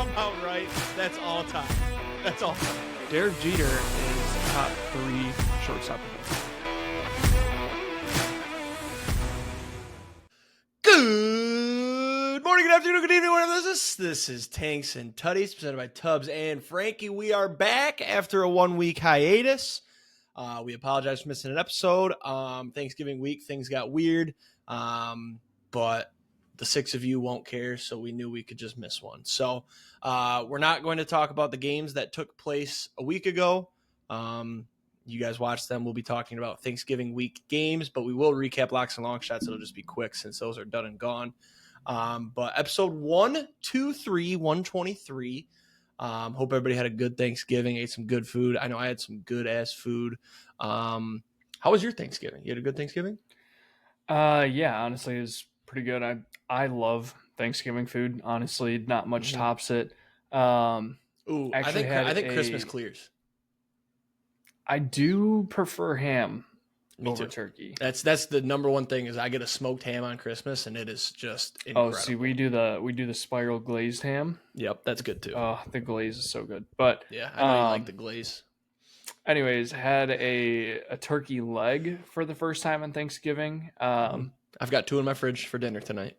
somehow right. That's all time. That's all time. Derek Jeter is top 3 shortstop. Good morning, good afternoon, good evening, whatever this is. This is Tanks and Tuddies, presented by Tubbs and Frankie. We are back after a 1-week hiatus. We apologize for missing an episode. Thanksgiving week, things got weird, but the 6 of you won't care, so we knew we could just miss one. So we're not going to talk about the games that took place a week ago. You guys watched them. We'll be talking about Thanksgiving week games, but we will recap Locks and Longshots. It'll just be quick since those are done and gone. But episode 123. Hope everybody had a good Thanksgiving, ate some good food. I know I had some good-ass food. How was your Thanksgiving? You had a good Thanksgiving? Yeah, honestly, it was pretty good. I love Thanksgiving food. Honestly, not much tops it. I think Christmas clears. I do prefer ham over too. Turkey. That's the number one thing is I get a smoked ham on Christmas and it is just incredible. Oh, see, we do the spiral glazed ham. Yep, that's good too. Oh, the glaze is so good. But yeah, I know you like the glaze. Anyways, had a turkey leg for the first time on Thanksgiving. I've got 2 in my fridge for dinner tonight.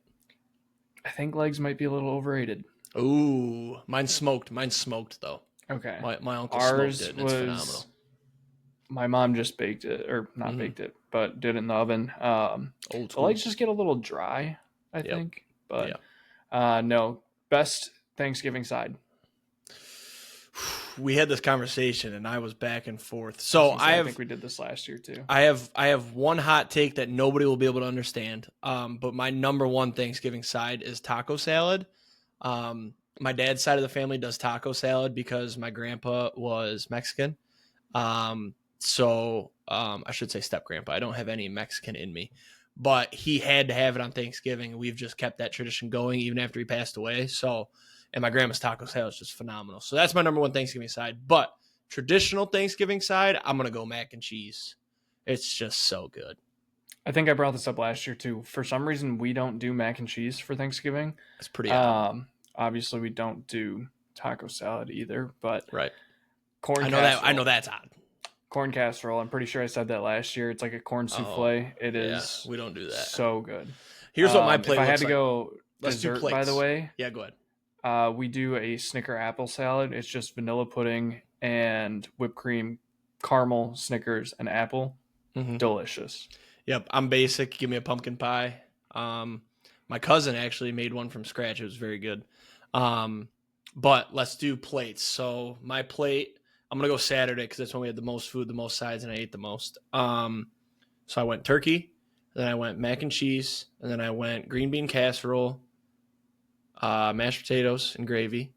I think legs might be a little overrated. Ooh, mine's smoked though. Okay. My uncle Ours smoked it and it's phenomenal. My mom just baked it, or not baked it, but did it in the oven. Old the legs just get a little dry, I think. But no, best Thanksgiving side. We had this conversation and I was back and forth. So I think we did this last year too. I have one hot take that nobody will be able to understand. But my number one Thanksgiving side is taco salad. My dad's side of the family does taco salad because my grandpa was Mexican. So I should say step grandpa. I don't have any Mexican in me, but he had to have it on Thanksgiving, and we've just kept that tradition going even after he passed away. So, and my grandma's taco salad is just phenomenal. So that's my number one Thanksgiving side. But traditional Thanksgiving side, I'm gonna go mac and cheese. It's just so good. I think I brought this up last year too. For some reason, we don't do mac and cheese for Thanksgiving. It's pretty odd. Obviously, we don't do taco salad either. But right, corn. I know that's odd. Corn casserole. I'm pretty sure I said that last year. It's like a corn souffle. It is. We don't do that. So good. Here's what my plate looks like. If I had to go dessert, by the way. Yeah, go ahead. We do a Snicker apple salad. It's just vanilla pudding and whipped cream, caramel, Snickers, and apple. Mm-hmm. Delicious. Yep, I'm basic. Give me a pumpkin pie. My cousin actually made one from scratch. It was very good. But let's do plates. So my plate, I'm going to go Saturday because that's when we had the most food, the most sides, and I ate the most. So I went turkey, then I went mac and cheese, and then I went green bean casserole, mashed potatoes and gravy,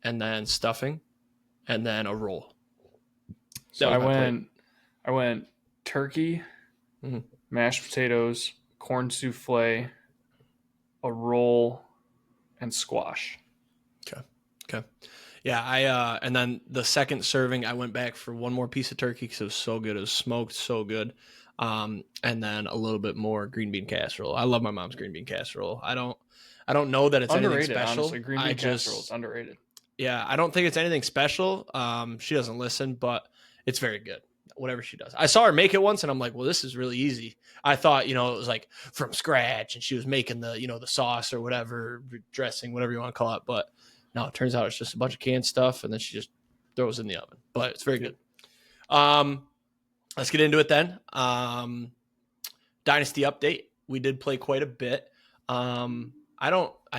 and then stuffing, and then a roll. So I went turkey, mashed potatoes, corn souffle, a roll, and squash. Okay. Yeah, and then the second serving, I went back for one more piece of turkey because it was so good. It was smoked, so good. And then a little bit more green bean casserole. I love my mom's green bean casserole. I don't know that it's underrated, anything special. Honestly. Green bean casserole is underrated. Yeah, I don't think it's anything special. She doesn't listen, but it's very good. Whatever she does. I saw her make it once and I'm like, well, this is really easy. I thought, it was like from scratch and she was making the, the sauce or whatever, dressing, whatever you want to call it. But no, it turns out it's just a bunch of canned stuff and then she just throws it in the oven. But it's very good. Let's get into it then. Dynasty update. We did play quite a bit. I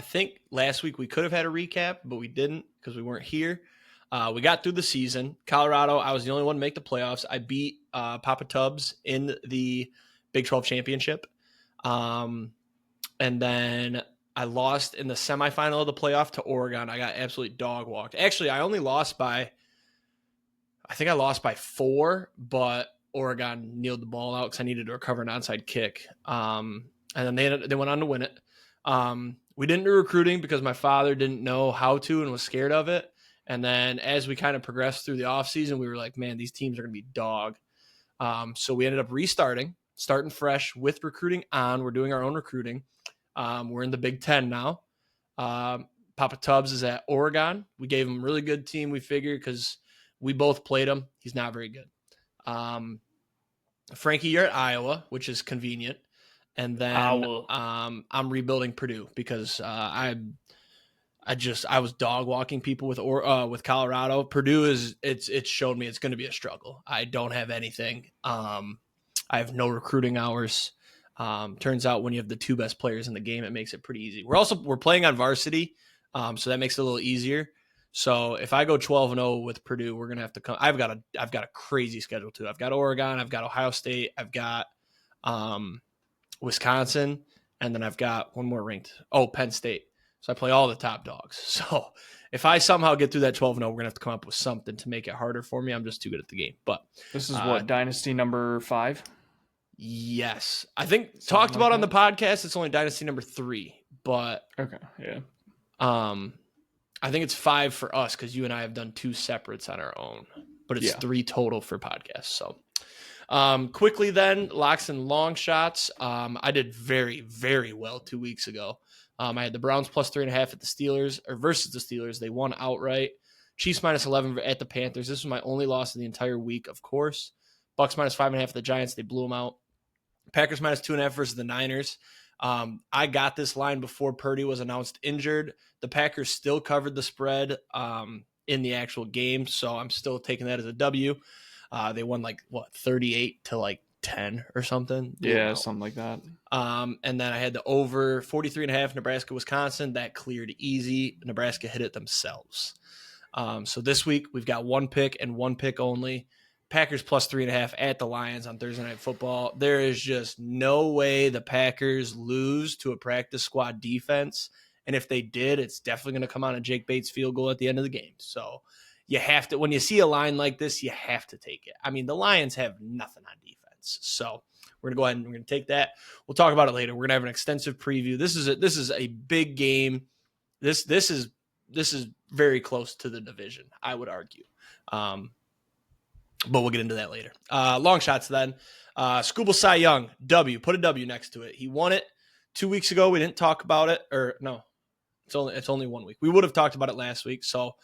think last week we could have had a recap, but we didn't because we weren't here. We got through the season. Colorado, I was the only one to make the playoffs. I beat Papa Tubbs in the Big 12 championship. And then I lost in the semifinal of the playoff to Oregon. I got absolutely dog walked. Actually, I lost by 4, but Oregon kneeled the ball out because I needed to recover an onside kick. And then they went on to win it. We didn't do recruiting because my father didn't know how to and was scared of it. And then as we kind of progressed through the offseason, we were like, man, these teams are going to be dog. So we ended up starting fresh with recruiting on. We're doing our own recruiting. We're in the Big Ten now. Papa Tubbs is at Oregon. We gave him a really good team, we figured, because we both played him. He's not very good. Frankie, you're at Iowa, which is convenient. And then I'm rebuilding Purdue because I was dog walking people with Colorado. Purdue it's shown me it's going to be a struggle. I don't have anything. I have no recruiting hours. Turns out when you have the two best players in the game, it makes it pretty easy. We're playing on varsity, so that makes it a little easier. So if I go 12-0 with Purdue, we're gonna have to come. I've got a crazy schedule too. I've got Oregon, I've got Ohio State, I've got Wisconsin, and then I've got one more ranked. Oh, Penn State. So I play all the top dogs. So if I somehow get through that 12-0, we're gonna have to come up with something to make it harder for me. I'm just too good at the game. But this is what, Dynasty number 5? Yes, I think talked about on the podcast. It's only Dynasty number 3, but okay, yeah. I think it's 5 for us because you and I have done 2 separates on our own, but it's 3 total for podcasts. So quickly then, Locks and Longshots. I did very, very well 2 weeks ago. I had the Browns plus 3.5 at the Steelers or versus the Steelers. They won outright. Chiefs minus 11 at the Panthers. This was my only loss of the entire week, of course. Bucks minus 5.5 at the Giants. They blew them out. Packers minus 2.5 versus the Niners. I got this line before Purdy was announced injured. The Packers still covered the spread in the actual game, so I'm still taking that as a W. They won 38 to 10 or something. Yeah, something like that. And then I had the over 43.5 Nebraska, Wisconsin. That cleared easy. Nebraska hit it themselves. So this week we've got 1 pick and 1 pick only. Packers plus 3.5 at the Lions on Thursday Night Football. There is just no way the Packers lose to a practice squad defense. And if they did, it's definitely going to come on a Jake Bates field goal at the end of the game. So you have to, when you see a line like this, you have to take it. I mean, the Lions have nothing on defense. So we're going to go ahead and we're going to take that. We'll talk about it later. We're going to have an extensive preview. This is a big game. This is very close to the division, I would argue. But we'll get into that later. Long shots then. Scuba Cy Young, W. Put a W next to it. He won it 2 weeks ago. We didn't talk about it. Or no, it's only 1 week. We would have talked about it last week. So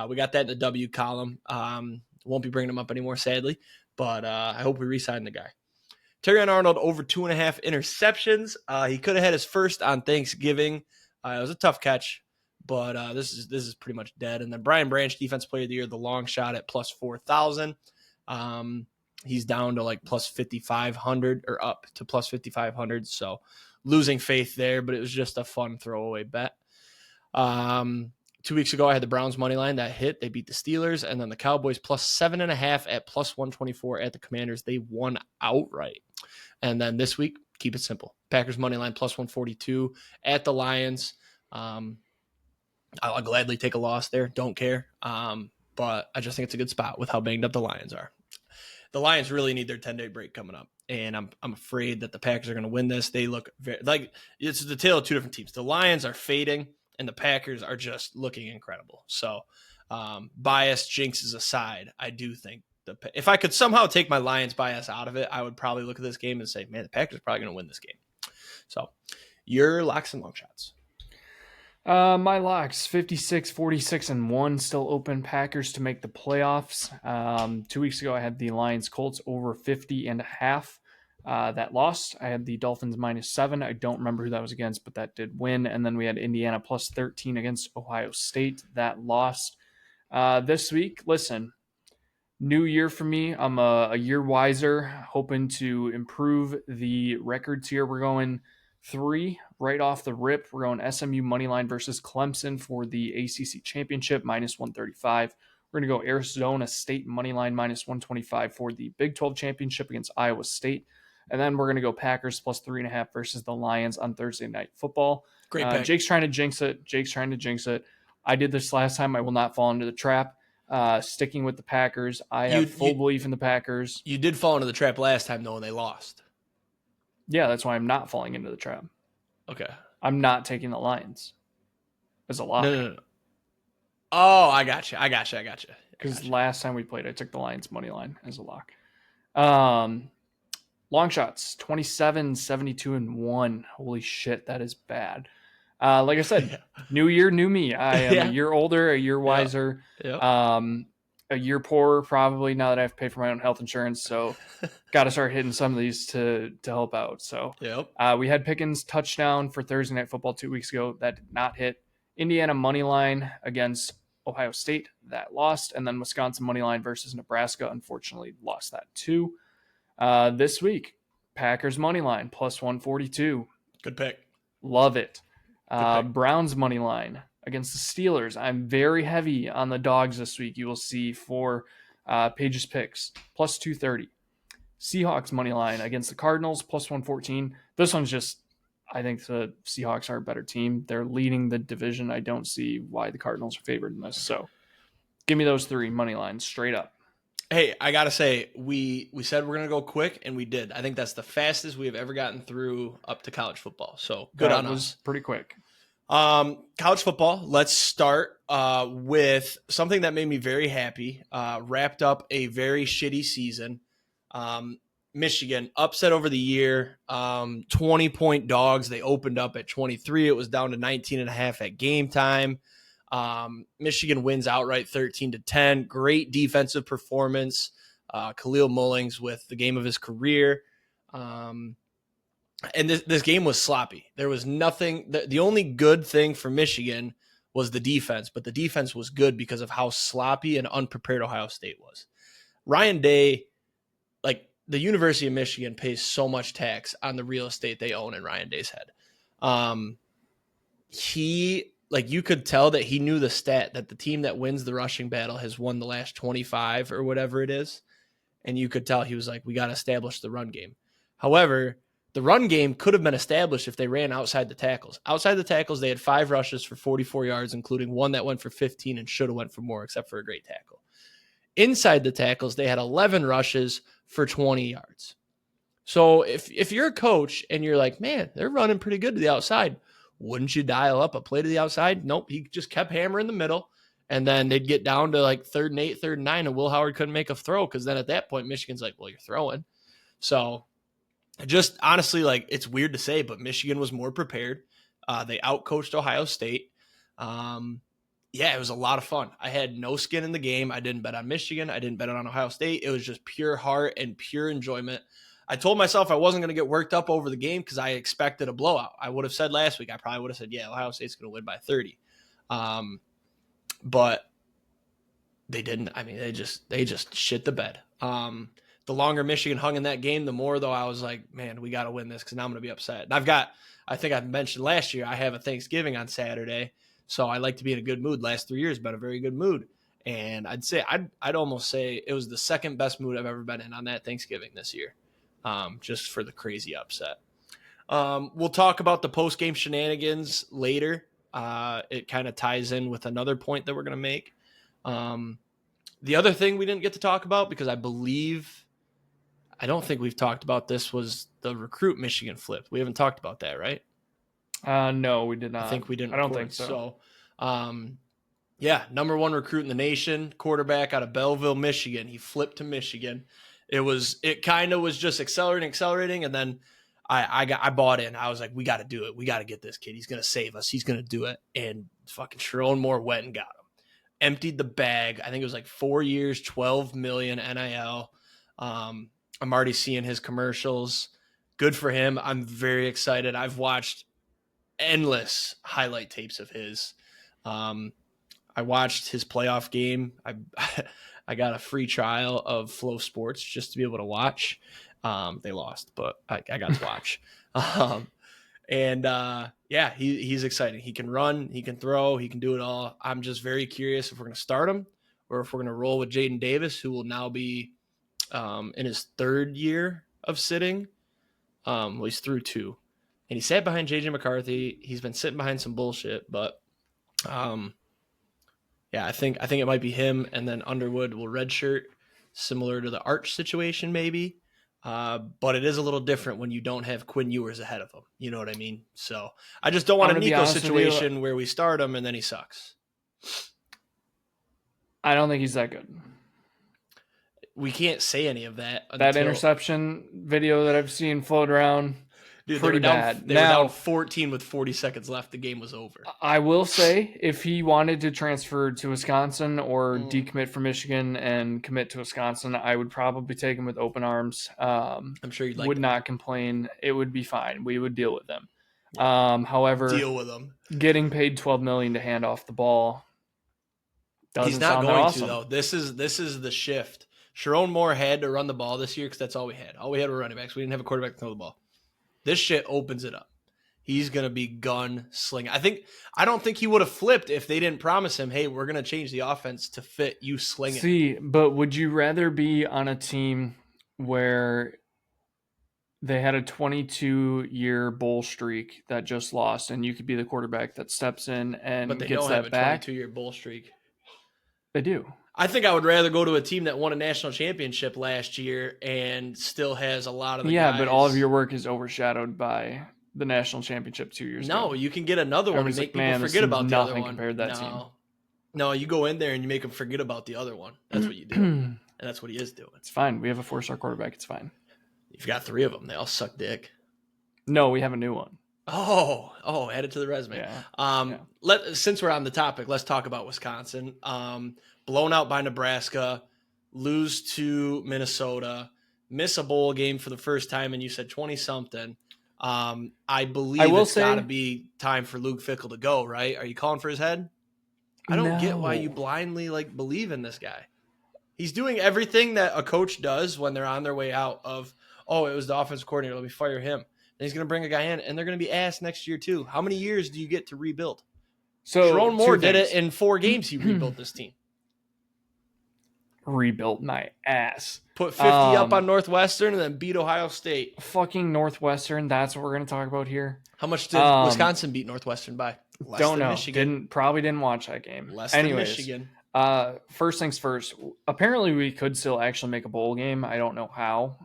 we got that in the W column. Won't be bringing him up anymore, sadly. But I hope we re-sign the guy. Terry Arnold over 2.5 interceptions. He could have had his first on Thanksgiving. It was a tough catch. But this is pretty much dead. And then Brian Branch, Defense Player of the Year, the long shot at plus 4,000. He's down to plus 5,500 or up to plus 5,500. So losing faith there, but it was just a fun throwaway bet. 2 weeks ago, I had the Browns money line that hit. They beat the Steelers, and then the Cowboys plus 7.5 at plus 124 at the Commanders. They won outright. And then this week, keep it simple. Packers money line plus 142 at the Lions. I'll gladly take a loss there. Don't care. But I just think it's a good spot with how banged up the Lions are. The Lions really need their 10-day break coming up, and I'm afraid that the Packers are going to win this. They look like it's the tale of two different teams. The Lions are fading, and the Packers are just looking incredible. So, bias jinxes aside, I do think if I could somehow take my Lions bias out of it, I would probably look at this game and say, man, the Packers are probably going to win this game. So, your locks and long shots. My locks, 56, 46, and 1 still open. Packers to make the playoffs. 2 weeks ago, I had the Lions Colts over 50.5. That lost. I had the Dolphins minus 7. I don't remember who that was against, but that did win. And then we had Indiana plus 13 against Ohio State. That lost. This week, listen, new year for me. I'm a year wiser, hoping to improve the records here. We're going 3 right off the rip. We're going SMU moneyline versus Clemson for the ACC championship, minus 135. We're going to go Arizona State moneyline, minus 125 for the Big 12 championship against Iowa State. And then we're going to go Packers plus 3.5 versus the Lions on Thursday Night Football. Great pick. Jake's trying to jinx it. I did this last time. I will not fall into the trap. Sticking with the Packers. I have full belief in the Packers. You did fall into the trap last time, though, and they lost. Yeah, that's why I'm not falling into the trap. Okay. I'm not taking the Lions as a lock. No. Oh, I got you. Because last time we played, I took the Lions money line as a lock. Long shots, 27, 72, and 1. Holy shit, that is bad. Like I said, Yeah. new year, new me. I am Yeah. a year older, a year wiser, Yep. a year poorer probably now that I have to pay for my own health insurance. So got to start hitting some of these to help out. So Yep. we had Pickens touchdown for Thursday Night Football 2 weeks ago. That did not hit. Indiana money line against Ohio State, that lost. And then Wisconsin money line versus Nebraska, unfortunately lost that too. This week, Packers money line plus 142. Good pick. Love it. Good pick. Browns money line against the Steelers. I'm very heavy on the dogs this week. You will see for Paige's picks plus 230. Seahawks money line against the Cardinals plus 114. This one's just, I think the Seahawks are a better team. They're leading the division. I don't see why the Cardinals are favored in this. So give me those three money lines straight up. Hey, I gotta say, we said we're gonna go quick, and we did. I think that's the fastest we have ever gotten through up to college football. So good on us. Pretty quick. College football. Let's start with something that made me very happy. Wrapped up a very shitty season. Michigan upset over the year. 20-point dogs. They opened up at 23. It was down to 19.5 at game time. Michigan wins outright 13-10. Great defensive performance. Khalil Mullings with the game of his career. And this game was sloppy. There was nothing. The only good thing for Michigan was the defense, but the defense was good because of how sloppy and unprepared Ohio State was. Ryan Day, like the University of Michigan, pays so much tax on the real estate they own in Ryan Day's head. You could tell that he knew the stat that the team that wins the rushing battle has won the last 25 or whatever it is. And you could tell he was like, we got to establish the run game. However, the run game could have been established if they ran outside the tackles. Outside the tackles, they had 5 rushes for 44 yards, including one that went for 15 and should have went for more, except for a great tackle. Inside the tackles, they had 11 rushes for 20 yards. So if you're a coach and you're like, man, they're running pretty good to the outside, wouldn't you dial up a play to the outside? Nope. He just kept hammering the middle, and then they'd get down to like 3rd and 8, 3rd and 9, and Will Howard couldn't make a throw because then at that point, Michigan's like, well, you're throwing. So just honestly, like, it's weird to say, but Michigan was more prepared. They outcoached Ohio State. It was a lot of fun. I had no skin in the game. I didn't bet on Michigan. I didn't bet on Ohio State. It was just pure heart and pure enjoyment. I told myself I wasn't going to get worked up over the game because I expected a blowout. I would have said last week, I probably would have said, yeah, Ohio State's going to win by 30. But they didn't. I mean, they just shit the bed. The longer Michigan hung in that game, the more, though, I was like, man, we got to win this because now I'm going to be upset. And I think I mentioned last year, I have a Thanksgiving on Saturday. So I like to be in a good mood. Last 3 years, been a very good mood. And I'd almost say it was the second best mood I've ever been in on that Thanksgiving this year. Just for the crazy upset. We'll talk about the post-game shenanigans later. It kind of ties in with another point that we're going to make. The other thing we didn't get to talk about, because I don't think we've talked about this, was the recruit Michigan flip. We haven't talked about that, right? No, we did not. I think we didn't. I don't think so. Number 1 recruit in the nation, quarterback out of Belleville, Michigan. He flipped to Michigan. It kind of was just accelerating. And then I bought in. I was like, we got to do it. We got to get this kid. He's going to save us. He's going to do it. And fucking Sharon Moore went and got him. Emptied the bag. I think it was like 4 years, 12 million NIL. I'm already seeing his commercials. Good for him. I'm very excited. I've watched endless highlight tapes of his. I watched his playoff game. I got a free trial of Flow Sports just to be able to watch. They lost, but I got to watch. He's exciting. He can run, he can throw, he can do it all. I'm just very curious if we're going to start him or if we're going to roll with Jaden Davis, who will now be in his 3rd year of sitting. He's through 2. And he sat behind JJ McCarthy. He's been sitting behind some bullshit, but I think it might be him, and then Underwood will redshirt, similar to the Arch situation maybe. But it is a little different when you don't have Quinn Ewers ahead of him. You know what I mean? So I just don't want a Nico situation where we start him and then he sucks. I don't think he's that good. We can't say any of that. That interception video that I've seen float around. Dude, pretty bad. They were down 14 with 40 seconds left. The game was over. I will say, if he wanted to transfer to Wisconsin or decommit from Michigan and commit to Wisconsin, I would probably take him with open arms. I'm sure you'd would not complain. It would be fine. We would deal with them. Yeah. However, deal with them. Getting paid $12 million to hand off the ball doesn't He's not sound going awesome. to, though. This is the shift. Sharon Moore had to run the ball this year because that's all we had. All we had were running backs. We didn't have a quarterback to throw the ball. This shit opens it up. He's going to be gun slinging. I don't think he would have flipped if they didn't promise him, hey, we're going to change the offense to fit you slinging. See, but would you rather be on a team where they had a 22-year bowl streak that just lost, and you could be the quarterback that steps in and gets that back? But they don't have a 22-year bowl streak. They do. I think I would rather go to a team that won a national championship last year and still has a lot of the guys. But all of your work is overshadowed by the national championship 2 years ago. No, you can get another one and make people forget about the other one. Compared to that team. No, you go in there and you make them forget about the other one. That's what you do. And that's what he is doing. It's fine. We have a 4-star quarterback. It's fine. You've got 3 of them. They all suck dick. No, we have a new one. Oh, add it to the resume. Yeah. Since we're on the topic, let's talk about Wisconsin. Blown out by Nebraska, lose to Minnesota, miss a bowl game for the first time, and you said 20-something. I believe it's got to be time for Luke Fickell to go, right? Are you calling for his head? I don't get why you blindly believe in this guy. He's doing everything that a coach does when they're on their way out of, it was the offensive coordinator, let me fire him. And he's going to bring a guy in, and they're going to be ass next year too. How many years do you get to rebuild? So Sharon Moore did it in 4 games. He rebuilt this team. Rebuilt my ass. Put 50 up on Northwestern and then beat Ohio State. Fucking Northwestern. That's what we're going to talk about here. How much did Wisconsin beat Northwestern by? Don't know. Michigan. Probably didn't watch that game. Less than Michigan. First things first. Apparently, we could still actually make a bowl game. I don't know how.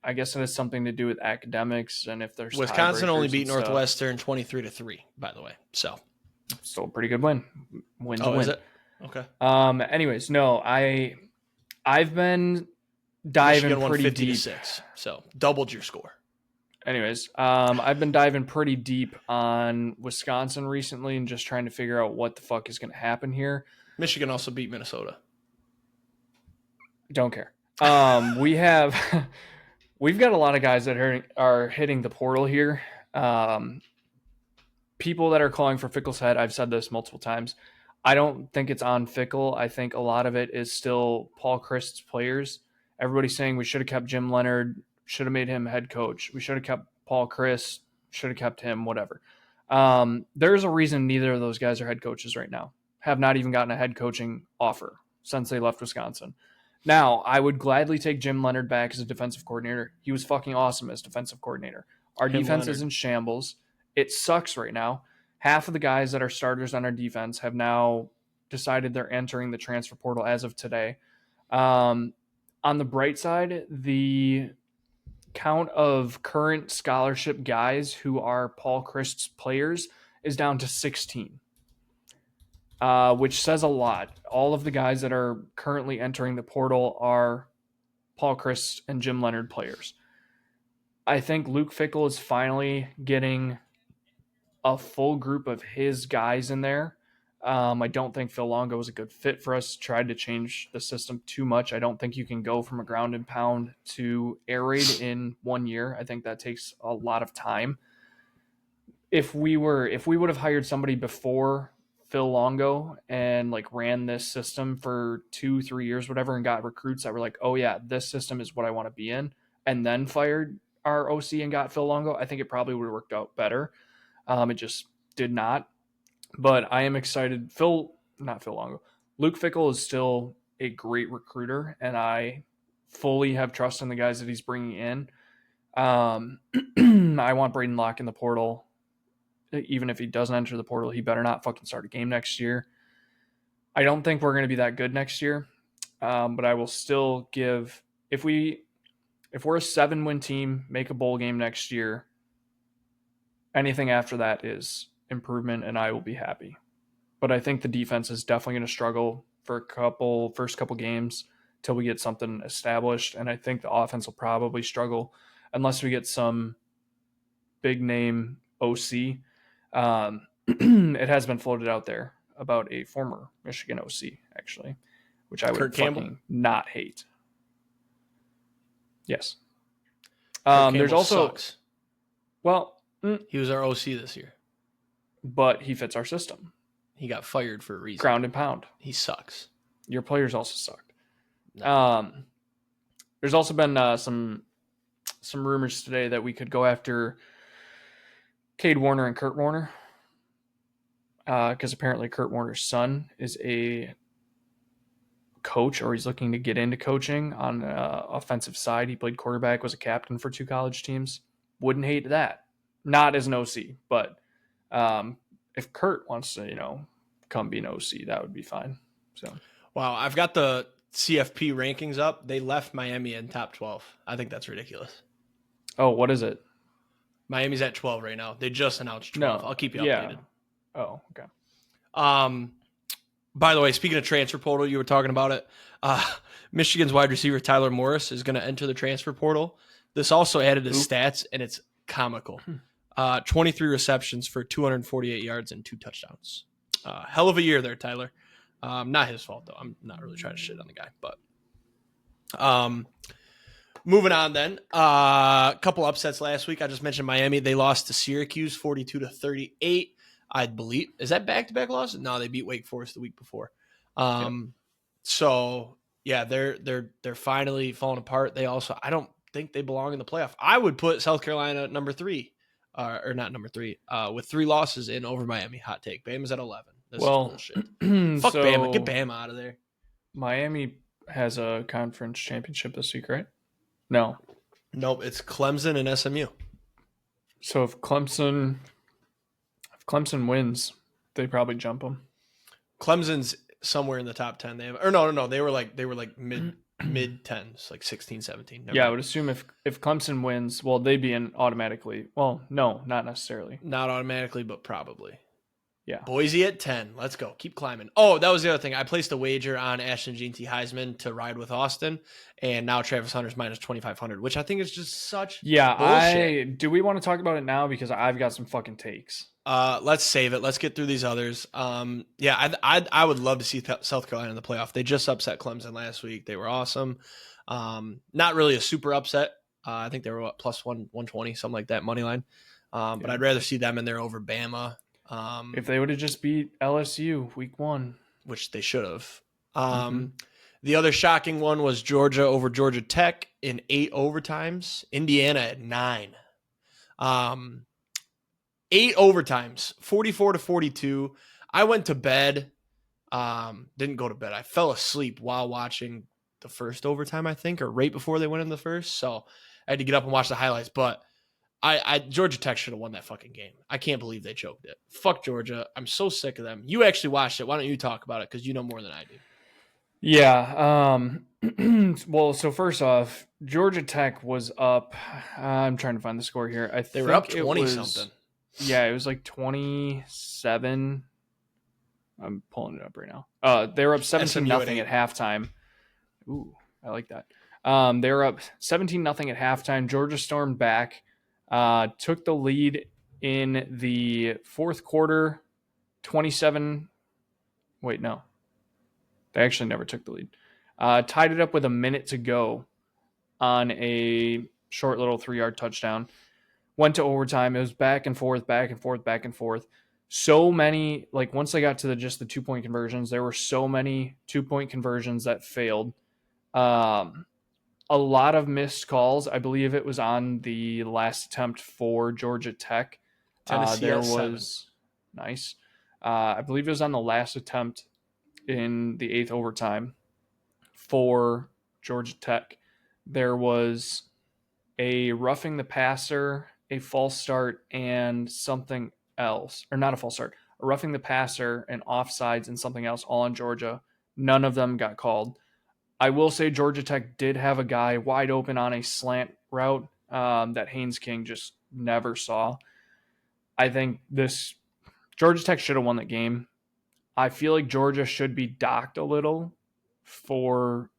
I guess it has something to do with academics and if there's Wisconsin only beat Northwestern 23-3. By the way, so still a pretty good win. Win to win. Is it? Okay. Anyways, no, I've been diving pretty deep. 50-6, so doubled your score. Anyways, I've been diving pretty deep on Wisconsin recently and just trying to figure out what the fuck is going to happen here. Michigan also beat Minnesota. Don't care. We've got a lot of guys that are hitting the portal here. People that are calling for Fickell's head. I've said this multiple times. I don't think it's on Fickell. I think a lot of it is still Paul Christ's players. Everybody's saying we should have kept Jim Leonard, should have made him head coach. We should have kept Paul Chryst, should have kept him, whatever. There's a reason neither of those guys are head coaches right now. Have not even gotten a head coaching offer since they left Wisconsin. Now, I would gladly take Jim Leonard back as a defensive coordinator. He was fucking awesome as defensive coordinator. Our defense is in shambles. It sucks right now. Half of the guys that are starters on our defense have now decided they're entering the transfer portal as of today. On the bright side, the count of current scholarship guys who are Paul Christ's players is down to 16, which says a lot. All of the guys that are currently entering the portal are Paul Christ and Jim Leonard players. I think Luke Fickell is finally getting a full group of his guys in there. I don't think Phil Longo was a good fit for us. Tried to change the system too much. I don't think you can go from a ground and pound to air raid in 1 year. I think that takes a lot of time. If we would have hired somebody before Phil Longo and ran this system for 2-3 years, whatever, and got recruits that were like, oh yeah, this system is what I want to be in, and then fired our OC and got Phil Longo, I think it probably would have worked out better. It just did not. But I am excited. Luke Fickell is still a great recruiter, and I fully have trust in the guys that he's bringing in. I want Braden Locke in the portal. Even if he doesn't enter the portal, he better not fucking start a game next year. I don't think we're going to be that good next year, but I will still give if we're a 7-win team, make a bowl game next year. Anything after that is improvement, and I will be happy. But I think the defense is definitely going to struggle for first couple games till we get something established, and I think the offense will probably struggle unless we get some big name OC. It has been floated out there about a former Michigan OC, actually, which I would Kurt Campbell? fucking not hate. Yes. Kurt There's Campbell also, sucks. well, He was our OC this year. but he fits our system. He got fired for a reason. Ground and pound. He sucks. Your players also sucked. No. There's also been some rumors today that we could go after Cade Warner and Kurt Warner, because apparently Kurt Warner's son is a coach, or he's looking to get into coaching on the offensive side. He played quarterback, was a captain for 2 college teams. Wouldn't hate that. Not as an OC, but if Kurt wants to, come be an OC, that would be fine. So, Wow, I've got the CFP rankings up. They left Miami in top 12. I think that's ridiculous. oh, what is it? Miami's at 12 right now. They just announced 12. No, I'll keep you yeah. updated. Oh, okay. By the way, speaking of transfer portal, you were talking about it. Michigan's wide receiver Tyler Morris is going to enter the transfer portal. This also added his stats, and it's comical. 23 receptions for 248 yards and 2 touchdowns. Hell of a year there, Tyler. Not his fault, though. I'm not really trying to shit on the guy. But moving on then. A couple upsets last week. I just mentioned Miami. They lost to Syracuse 42-38. I believe. Is that back-to-back losses? No, they beat Wake Forest the week before. So, yeah, they're finally falling apart. They also, I don't think they belong in the playoff. I would put South Carolina at number 3. Or not number 3, with 3 losses in over Miami. Hot take. Bama's at 11. This is bullshit. Fuck Bama. Get Bama out of there. Miami has a conference championship this week, right? No. Nope. It's Clemson and SMU. So if Clemson wins, they probably jump them. Clemson's somewhere in the top 10. They have, or no. They were like mid 10s, like 16, 17. I would assume if Clemson wins, well, they'd be in automatically. Well, no, not necessarily. Not automatically, but probably. Yeah. Boise at 10. Let's go. Keep climbing. Oh, that was the other thing. I placed a wager on Ashton Jean T. Heisman to ride with Austin, and now Travis Hunter's minus 2,500, which I think is just such bullshit. Do we want to talk about it now? Because I've got some fucking takes. Let's save it. Let's get through these others. I would love to see South Carolina in the playoff. They just upset Clemson last week. They were awesome. Not really a super upset. I think they were plus 120, something like that, money line. But I'd rather see them in there over Bama. If they would have just beat LSU week 1, which they should have. The other shocking one was Georgia over Georgia Tech in 8 overtimes. Indiana at 9. 8 overtimes, 44-42. I went to bed. Didn't go to bed. I fell asleep while watching the first overtime, I think, or right before they went in the first. So I had to get up and watch the highlights. But Georgia Tech should have won that fucking game. I can't believe they choked it. Fuck Georgia. I'm so sick of them. You actually watched it. Why don't you talk about it? Because you know more than I do. Yeah. Well, so first off, Georgia Tech was up. I'm trying to find the score here. They were up 20-something. Yeah, it was like 27. I'm pulling it up right now. They were up 17-0 at halftime. Ooh, I like that. They were up 17-0 at halftime. Georgia stormed back. Took the lead in the fourth quarter, 27. Wait, no. They actually never took the lead. Tied it up with a minute to go on a short little 3-yard touchdown. Went to overtime. It was back and forth. So many, like once they got to the 2-point conversions, there were so many 2-point conversions that failed. A lot of missed calls. I believe it was on the last attempt for Georgia Tech. Tennessee there was 7. Nice. I believe it was on the last attempt in the 8th overtime for Georgia Tech. There was a roughing the passer, a false start, and something else. Or not a false start. A roughing the passer, and offsides, and something else, all on Georgia. None of them got called. I will say Georgia Tech did have a guy wide open on a slant route that Haynes King just never saw. I think Georgia Tech should have won that game. I feel like Georgia should be docked a little for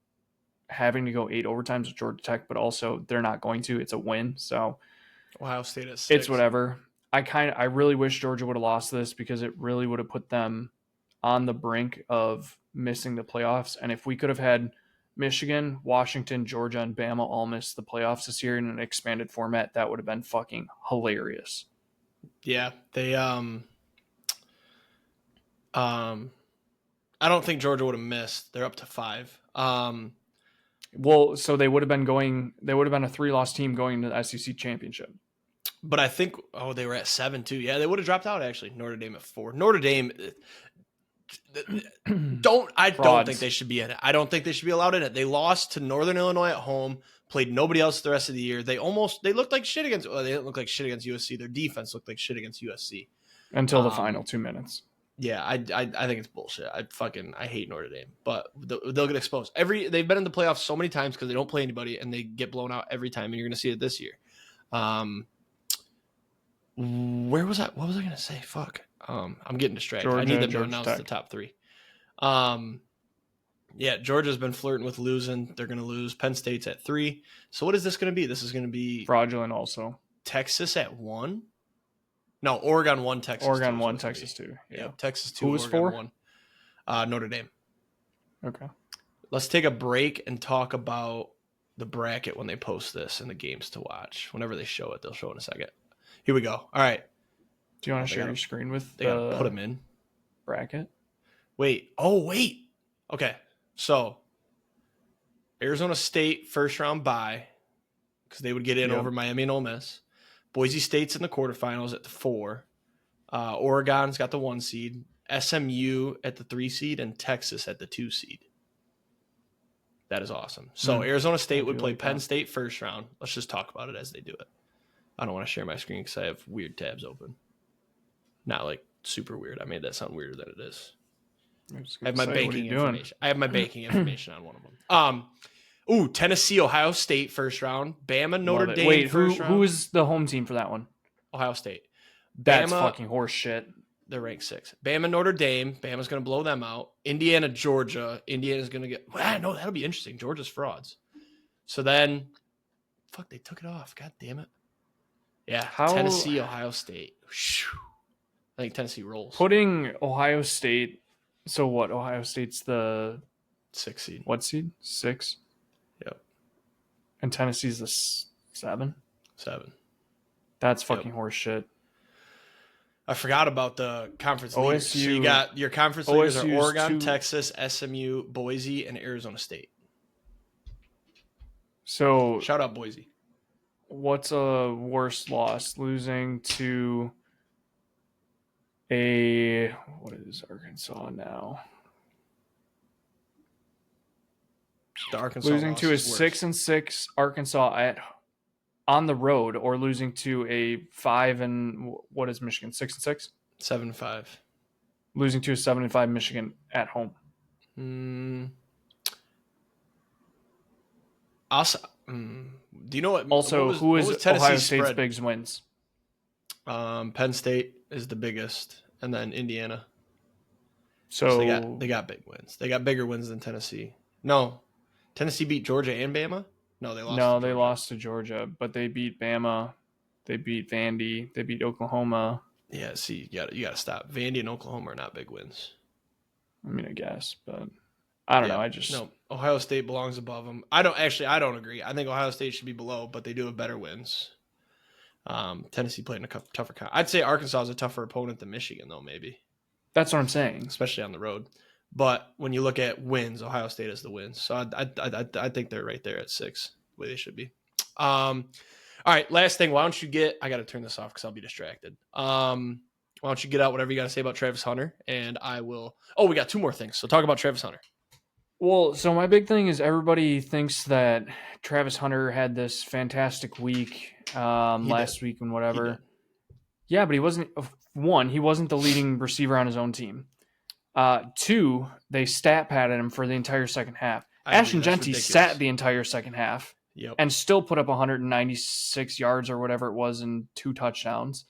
having to go 8 overtimes with Georgia Tech, but also they're not going to. It's a win. So Ohio State at 6. It's whatever. I really wish Georgia would have lost this because it really would have put them on the brink of missing the playoffs. And if we could have had Michigan, Washington, Georgia, and Bama all miss the playoffs this year in an expanded format, that would have been fucking hilarious. Yeah, they I don't think Georgia would have missed. They're up to 5. Well, so they would have been a 3-loss team going to the SEC championship. But I think they were at 7 too. Yeah, they would have dropped out actually. Notre Dame at 4. Notre Dame I don't think they should be in it. I don't think they should be allowed in it. They lost to Northern Illinois at home, played nobody else the rest of the year. They looked like shit against they didn't look like shit against USC. Their defense looked like shit against USC. Until the final 2 minutes. Yeah, I think it's bullshit. I hate Notre Dame, but they'll get exposed. They've been in the playoffs so many times because they don't play anybody and they get blown out every time, and you're going to see it this year. Where was that? What was I going to say? Fuck. I'm getting distracted. Georgia, I need them to Georgia announce Tech. the top 3. Yeah, Georgia's been flirting with losing. They're going to lose. Penn State's at 3. So what is this going to be? This is going to be fraudulent also. Texas at 1. No, Oregon 1, Texas 2. Oregon 1, Texas 2. Yeah, Texas 2. Who was Oregon 4? 1. Notre Dame. Okay. Let's take a break and talk about the bracket when they post this and the games to watch. Whenever they show it, they'll show it in a second. Here we go. All right. Do you want to share your screen with they gotta put them in bracket? Wait. Okay. So Arizona State first round bye because they would get in over Miami and Ole Miss. Boise State's in the quarterfinals at the 4. Oregon's got the 1 seed. SMU at the 3 seed and Texas at the 2 seed. That is awesome. So Arizona State would play Penn State first round. Let's just talk about it as they do it. I don't want to share my screen because I have weird tabs open. Not like super weird. I made that sound weirder than it is. I have my banking information. I have my banking information on one of them. Tennessee, Ohio State first round. Bama, Notre Dame. Wait, first round. who is the home team for that one? Ohio State. That's fucking horse shit. They're ranked 6. Bama, Notre Dame. Bama's going to blow them out. Indiana, Georgia. Indiana's going to get. No, that'll be interesting. Georgia's frauds. So then, they took it off. God damn it. Yeah, Tennessee, Ohio State. Whew. I think Tennessee rolls. Putting Ohio State. So what? Ohio State's the 6 seed. What seed? 6. Yep. And Tennessee's the 7. 7. That's fucking horse shit. I forgot about the conference OSU, leaders. So you got your conference leaders are Oregon, 2. Texas, SMU, Boise, and Arizona State. So shout out Boise. What's a worse loss? Losing to what is Arkansas now? The Arkansas losing to a 6-6 Arkansas on the road, or losing to a 5 and what is Michigan 6-6? 7-5. Losing to a 7-5 Michigan at home. Do you know what? Also, who is Ohio State's big wins? Penn State is the biggest, and then Indiana. So they got big wins. They got bigger wins than Tennessee. No, Tennessee beat Georgia and Bama. No, they lost. No, they lost to Georgia, but they beat Bama. They beat Vandy. They beat Oklahoma. Yeah, see, you got to stop. Vandy and Oklahoma are not big wins. I mean, I guess, but I don't know. No. Ohio State belongs above them. I don't agree. I think Ohio State should be below, but they do have better wins. Tennessee played in a tougher. I'd say Arkansas is a tougher opponent than Michigan, though. Maybe that's what I'm saying, especially on the road. But when you look at wins, Ohio State is the wins. So I think they're right there at 6, the way they should be. All right, last thing. Why don't you get? I got to turn this off because I'll be distracted. Why don't you get out whatever you got to say about Travis Hunter, and I will. Oh, we got 2 more things. So talk about Travis Hunter. Well, so my big thing is everybody thinks that Travis Hunter had this fantastic week last week and whatever. Yeah, but he wasn't. 1, he wasn't the leading receiver on his own team. 2, they stat padded him for the entire second half. Ashton Genty sat the entire second half and still put up 196 yards or whatever it was and 2 touchdowns.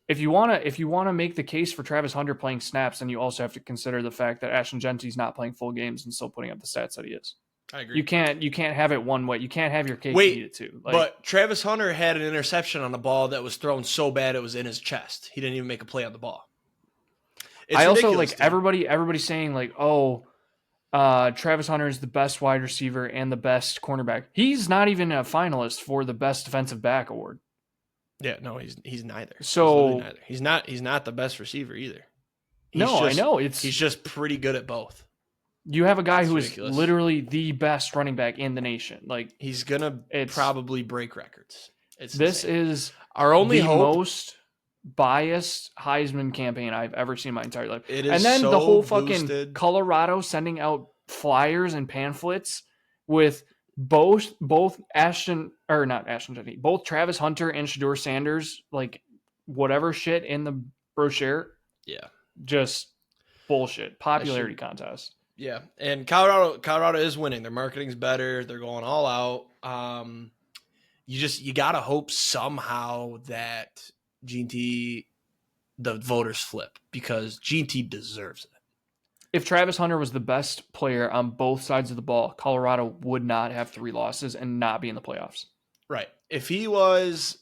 If you want to make the case for Travis Hunter playing snaps, then you also have to consider the fact that Ashton Genty's not playing full games and still putting up the stats that he is. I agree. You can't have it one way. You can't have your cake and eat it too. But Travis Hunter had an interception on a ball that was thrown so bad it was in his chest. He didn't even make a play on the ball. It's I also ridiculous, everybody's saying Travis Hunter is the best wide receiver and the best cornerback. He's not even a finalist for the best defensive back award. Yeah, no, he's neither. So he's not the best receiver either. I know he's just pretty good at both. You have a guy who is literally the best running back in the nation. Like he's gonna probably break records. This is our only most biased Heisman campaign I've ever seen in my entire life. It is, and then so the whole boosted. Fucking Colorado sending out flyers and pamphlets with both Travis Hunter and Shedeur Sanders, like whatever shit in the brochure. Yeah, just bullshit. Popularity contest. Yeah, and Colorado is winning. Their marketing's better. They're going all out. You gotta hope somehow that GT, the voters flip, because GT deserves it. If Travis Hunter was the best player on both sides of the ball, Colorado would not have 3 losses and not be in the playoffs. Right. If he was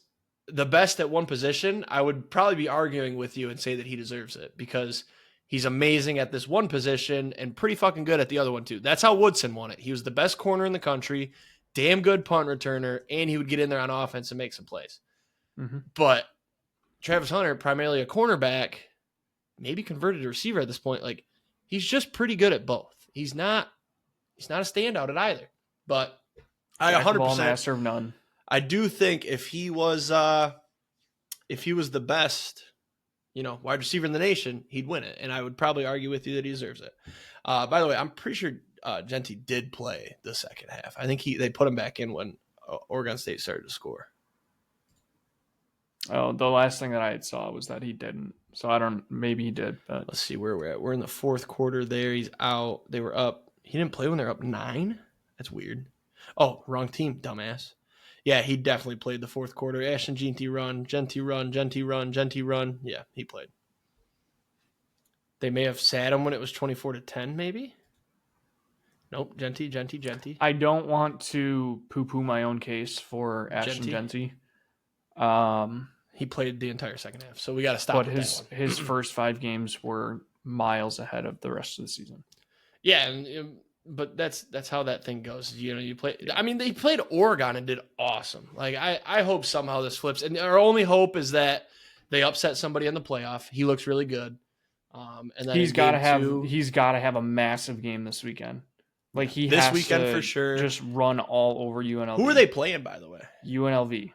the best at one position, I would probably be arguing with you and say that he deserves it, because he's amazing at this one position and pretty fucking good at the other one too. That's how Woodson won it. He was the best corner in the country, damn good punt returner, and he would get in there on offense and make some plays. Mm-hmm. But Travis Hunter, primarily a cornerback, maybe converted to receiver at this point. Like, he's just pretty good at both. He's not a standout at either. But I 100% master of none. I do think if he was the best, wide receiver in the nation, he'd win it. And I would probably argue with you that he deserves it. By the way, I'm pretty sure Genty did play the second half. I think they put him back in when Oregon State started to score. Oh, the last thing that I saw was that he didn't. So maybe he did. But let's see where we're at. We're in the fourth quarter there. He's out. They were up. He didn't play when they're up 9. That's weird. Oh, wrong team, dumbass. Yeah, he definitely played the fourth quarter. Ashton Genty run. Yeah, he played. They may have sat him when it was 24-10, maybe. Nope, Genty. I don't want to poo-poo my own case for Ashton Genty. He played the entire second half, so we got to stop. But his first 5 games were miles ahead of the rest of the season. Yeah, but that's how that thing goes. You play. I mean, they played Oregon and did awesome. Like I hope somehow this flips, and our only hope is that they upset somebody in the playoff. He looks really good, and then he's got to have a massive game this weekend. Like this weekend for sure. Just run all over UNLV. Who are they playing, by the way? UNLV.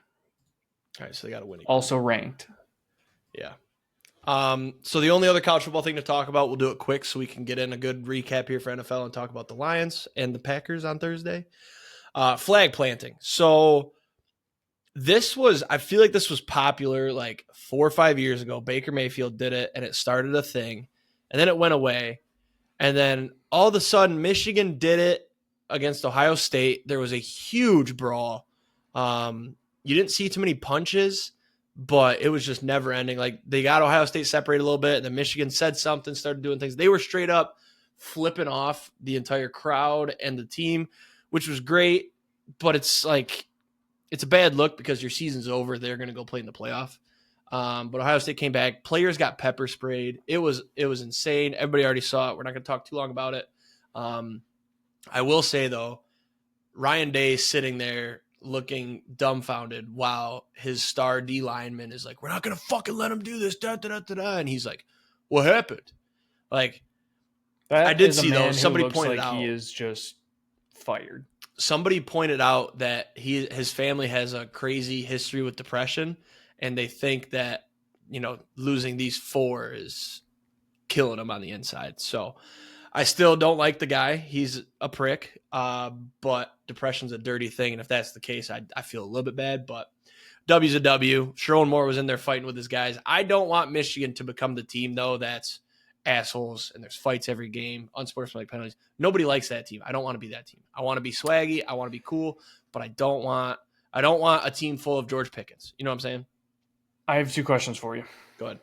All right, so they got to win again. Also ranked. Yeah. So the only other college football thing to talk about, we'll do it quick so we can get in a good recap here for NFL and talk about the Lions and the Packers on Thursday. Flag planting. So I feel like this was popular like 4 or 5 years ago. Baker Mayfield did it and it started a thing, and then it went away. And then all of a sudden Michigan did it against Ohio State. There was a huge brawl. You didn't see too many punches, but it was just never ending. Like, they got Ohio State separated a little bit, and then Michigan said something, started doing things. They were straight up flipping off the entire crowd and the team, which was great. But it's like, it's a bad look because your season's over. They're going to go play in the playoff. But Ohio State came back. Players got pepper sprayed. It was insane. Everybody already saw it. We're not going to talk too long about it. I will say, though, Ryan Day sitting there looking dumbfounded while his star D lineman is like, we're not going to fucking let him do this. And he's like, what happened? Like, I did see those. Somebody pointed out he is just fired. Somebody pointed out that his family has a crazy history with depression, and they think that, losing these 4 is killing him on the inside. So I still don't like the guy. He's a prick, but depression's a dirty thing. And if that's the case, I feel a little bit bad, but W's a W. Sherwin Moore was in there fighting with his guys. I don't want Michigan to become the team, though, that's assholes and there's fights every game, unsportsmanlike penalties. Nobody likes that team. I don't want to be that team. I want to be swaggy. I want to be cool, but I don't want a team full of George Pickens. You know what I'm saying? I have 2 questions for you. Go ahead.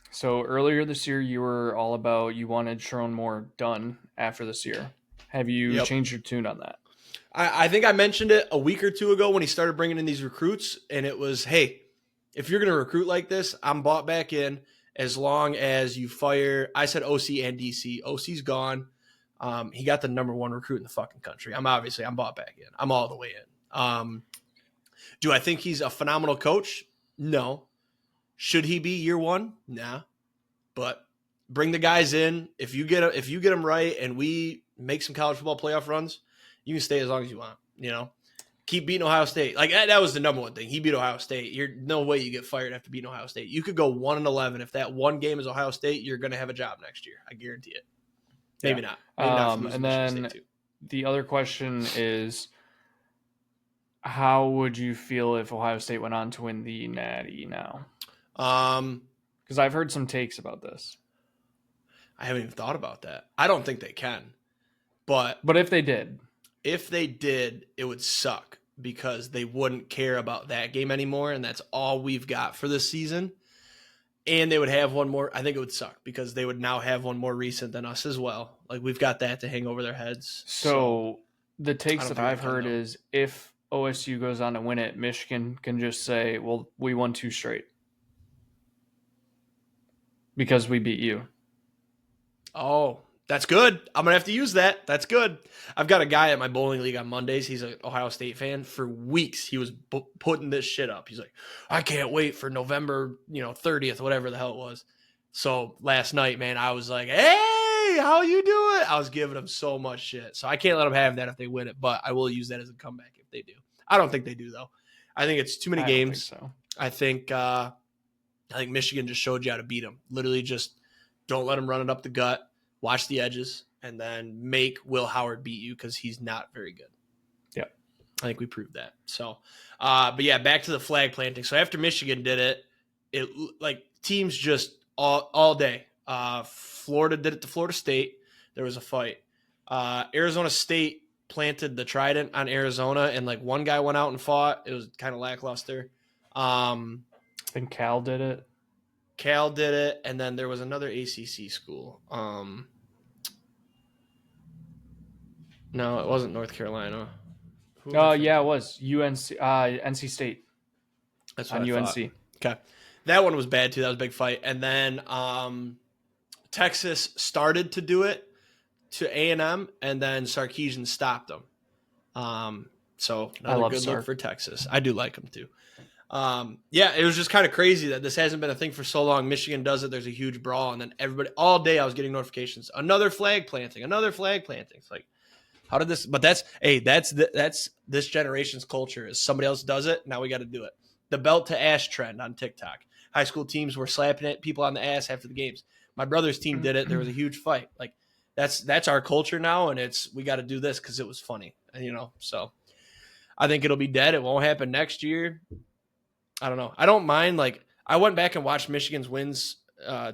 So earlier this year, you were all about you wanted Sherwin Moore done after this year. Have you changed your tune on that? I think I mentioned it a week or two ago when he started bringing in these recruits, and it was, hey, if you're going to recruit like this, I'm bought back in as long as you fire. I said OC and DC. OC's gone. He got the number one recruit in the fucking country. I'm bought back in. I'm all the way in. Do I think he's a phenomenal coach? No. Should he be year one? Nah. But bring the guys in. If you get them right, and we make some college football playoff runs, you can stay as long as you want. Keep beating Ohio State. Like that was the number one thing. He beat Ohio State. You're no way you get fired after beating Ohio State. You could go 1-11. If that one game is Ohio State, you're going to have a job next year. I guarantee it. Maybe not. Maybe not and then the other question is, how would you feel if Ohio State went on to win the Natty now? Because I've heard some takes about this. I haven't even thought about that. I don't think they can. But if they did, it would suck because they wouldn't care about that game anymore, and that's all we've got for this season. And they would have one more. I think it would suck because they would now have one more recent than us as well. Like we've got that to hang over their heads. So the takes that I've heard is if OSU goes on to win it, Michigan can just say, well, we won 2 straight because we beat you. Oh, that's good. I'm going to have to use that. That's good. I've got a guy at my bowling league on Mondays. He's an Ohio State fan. For weeks, he was putting this shit up. He's like, I can't wait for November 30th, whatever the hell it was. So last night, man, I was like, hey, how you doing? I was giving him so much shit. So I can't let them have that if they win it, but I will use that as a comeback if they do. I don't think they do, though. I think it's too many games. So. I think Michigan just showed you how to beat them. Literally just don't let them run it up the gut. Watch the edges, and then make Will Howard beat you because he's not very good. Yeah. I think we proved that. So, but yeah, back to the flag planting. So after Michigan did it like teams just all day. Florida did it to Florida State. There was a fight. Arizona State planted the trident on Arizona, and like one guy went out and fought. It was kind of lackluster. I think Cal did it. And then there was another ACC school. No, it wasn't North Carolina. Yeah, it was UNC, NC State. That's what on I UNC. thought. Okay, that one was bad too. That was a big fight. And then Texas started to do it to A&M, and then Sarkisian stopped them. So another good look for Texas. I do like them too. Yeah, it was just kind of crazy that this hasn't been a thing for so long. Michigan does it. There's a huge brawl. And then everybody, all day I was getting notifications. Another flag planting. It's like, how did this, but that's this generation's culture is somebody else does it. Now we got to do it. The belt to ass trend on TikTok. High school teams were slapping at people on the ass after the games. My brother's team did it. There was a huge fight. Like that's our culture now. And we got to do this because it was funny, so I think it'll be dead. It won't happen next year. I don't know. I don't mind. Like I went back and watched Michigan's wins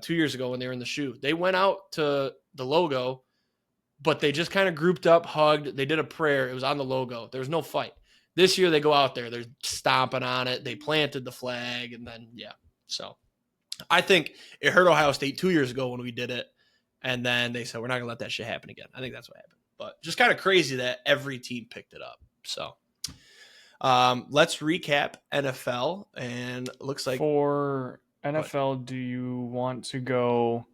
2 years ago when they were in the shoe. They went out to the logo, but they just kind of grouped up, hugged. They did a prayer. It was on the logo. There was no fight. This year they go out there. They're stomping on it. They planted the flag, and then yeah. So I think it hurt Ohio State 2 years ago when we did it, and then they said we're not gonna let that shit happen again. I think that's what happened. But just kind of crazy that every team picked it up. So. Let's recap NFL, and it looks like for NFL, do you want to go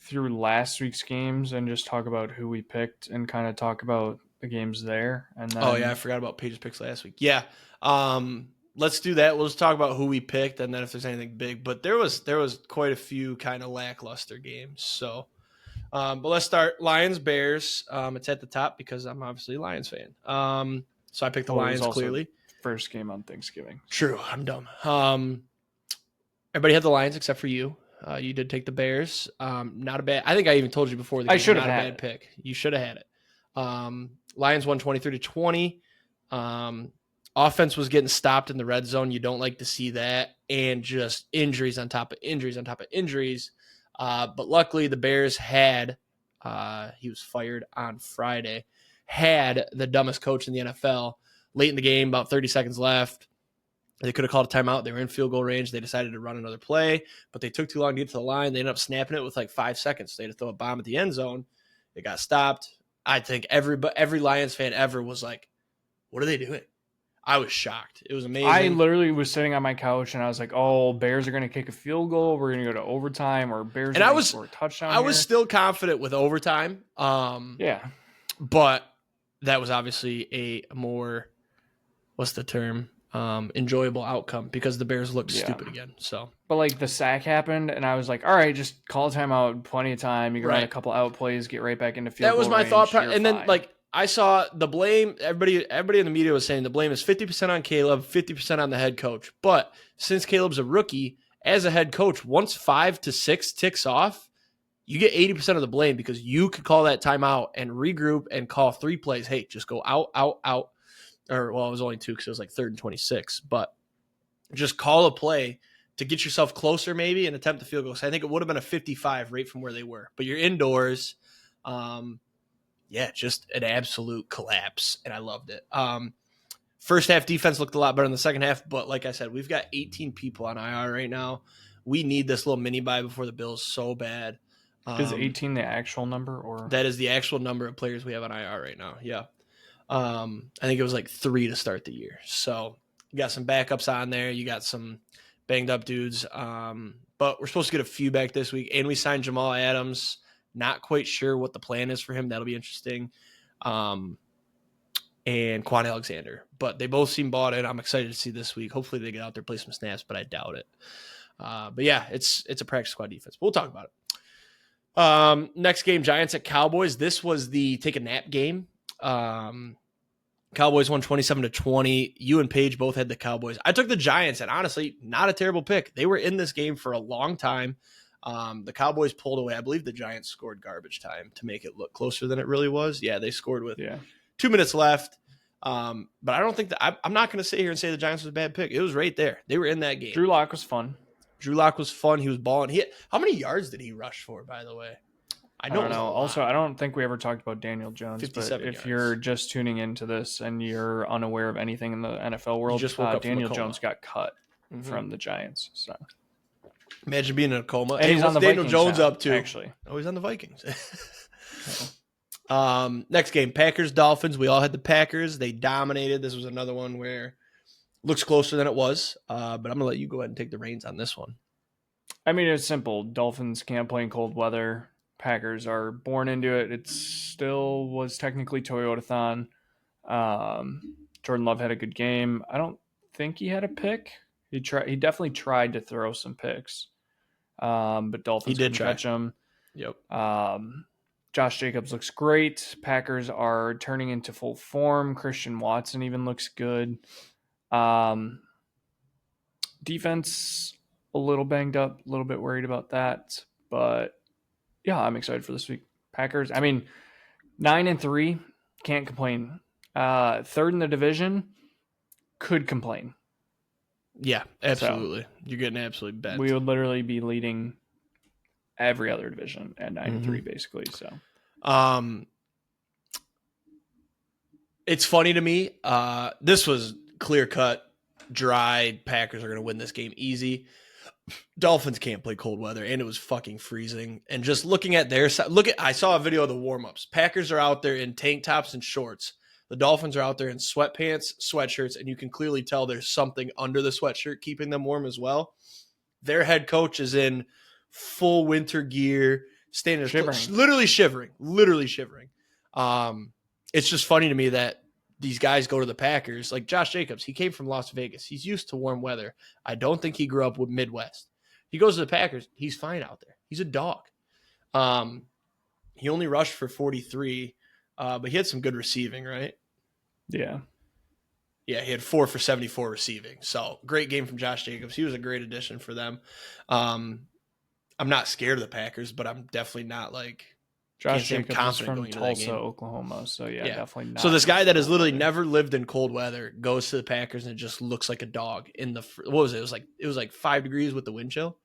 through last week's games and just talk about who we picked and kind of talk about the games there? And then... Oh yeah, I forgot about Paige's picks last week. Yeah. Let's do that. We'll just talk about who we picked and then if there's anything big, but there was quite a few kind of lackluster games. So, but let's start Lions Bears. It's at the top because I'm obviously a Lions fan. So I picked the Lions clearly. First game on Thanksgiving. True. I'm dumb. Everybody had the Lions except for you. You did take the Bears. Not a bad. I think I even told you before. I should have had a bad pick. You should have had it. Lions won 23-20. Offense was getting stopped in the red zone. You don't like to see that, and just injuries on top of injuries on top of injuries. But luckily, the Bears had. He was fired on Friday. Had the dumbest coach in the NFL late in the game, about 30 seconds left. They could have called a timeout. They were in field goal range. They decided to run another play, but they took too long to get to the line. They ended up snapping it with like 5 seconds. They had to throw a bomb at the end zone. It got stopped. I think every Lions fan ever was like, what are they doing? I was shocked. It was amazing. I literally was sitting on my couch and I was like, oh, Bears are going to kick a field goal. We're going to go to overtime, or Bears are going to score a touchdown. I was still confident with overtime. Yeah. But that was obviously a more, what's the term? Enjoyable outcome because the Bears looked stupid again. So, but like the sack happened, and I was like, all right, just call a timeout. Plenty of time. You can run a couple out plays, get right back into field goal. That was my range, thought. And then like I saw the blame. Everybody in the media was saying the blame is 50% on Caleb, 50% on the head coach. But since Caleb's a rookie, as a head coach, once 5 to 6 ticks off, you get 80% of the blame because you could call that timeout and regroup and call 3 plays. Hey, just go out, out, out. Or, well, it was only 2 because it was like 3rd and 26. But just call a play to get yourself closer maybe and attempt the field goal. So I think it would have been a 55 right from where they were. But you're indoors. Just an absolute collapse, and I loved it. First half defense looked a lot better in the second half, but like I said, we've got 18 people on IR right now. We need this little mini-bye before the Bills so bad. Is 18 the actual number? Or that is the actual number of players we have on IR right now, yeah. I think it was like 3 to start the year. So you got some backups on there. You got some banged up dudes. But we're supposed to get a few back this week. And we signed Jamal Adams. Not quite sure what the plan is for him. That'll be interesting. And Quan Alexander. But they both seem bought in. I'm excited to see this week. Hopefully they get out there, play some snaps, but I doubt it. But yeah, it's a practice squad defense. We'll talk about it. Next game, Giants at Cowboys. This was the take a nap game. Cowboys won 27-20. You and Paige both had the Cowboys. I took the Giants, and honestly, not a terrible pick. They were in this game for a long time. The Cowboys pulled away. I believe the Giants scored garbage time to make it look closer than it really was. Yeah, they scored with 2 minutes left. But I don't think that I'm not going to sit here and say the Giants was a bad pick. It was right there. They were in that game. Drew Lock was fun. He was balling. How many yards did he rush for, by the way? I don't know. Also, I don't think we ever talked about Daniel Jones. 57 but if yards. You're just tuning into this and you're unaware of anything in the NFL world, Daniel Jones got cut from the Giants. So imagine being in a coma. And he's on the Daniel Vikings Jones now, up to? Actually, he's on the Vikings. Next game, Packers Dolphins. We all had the Packers. They dominated. This was another one where looks closer than it was. But I'm gonna let you go ahead and take the reins on this one. I mean, it's simple. Dolphins can't play in cold weather. Packers are born into it. It still was technically Toyotathon. Jordan Love had a good game. I don't think he had a pick. He definitely tried to throw some picks. But Dolphins didn't catch him. Yep. Josh Jacobs looks great. Packers are turning into full form. Christian Watson even looks good. Defense a little banged up, a little bit worried about that, but yeah, I'm excited for this week. Packers, 9-3, can't complain. Third in the division, could complain. Yeah, absolutely. So, you're getting absolutely bent. We would literally be leading every other division at 9-3, basically. So, it's funny to me. This was clear cut, dry. Packers are going to win this game easy. Dolphins can't play cold weather, and it was fucking freezing. And just looking at their side, I saw a video of the warm-ups. Packers are out there in tank tops and shorts. The Dolphins are out there in sweatpants, sweatshirts, and you can clearly tell there's something under the sweatshirt keeping them warm as well. Their head coach is in full winter gear, standing literally shivering. It's just funny to me that these guys go to the Packers. Like Josh Jacobs, he came from Las Vegas. He's used to warm weather. I don't think he grew up with Midwest. He goes to the Packers. He's fine out there. He's a dog. He only rushed for 43, but he had some good receiving, right? Yeah. Yeah, he had 4 for 74 receiving. So great game from Josh Jacobs. He was a great addition for them. I'm not scared of the Packers, but I'm definitely not like Josh Jacobs is from Tulsa, Oklahoma. So yeah, definitely not. So this guy that has literally never lived in cold weather goes to the Packers and it just looks like a dog in the, what was it? It was like 5 degrees with the wind chill.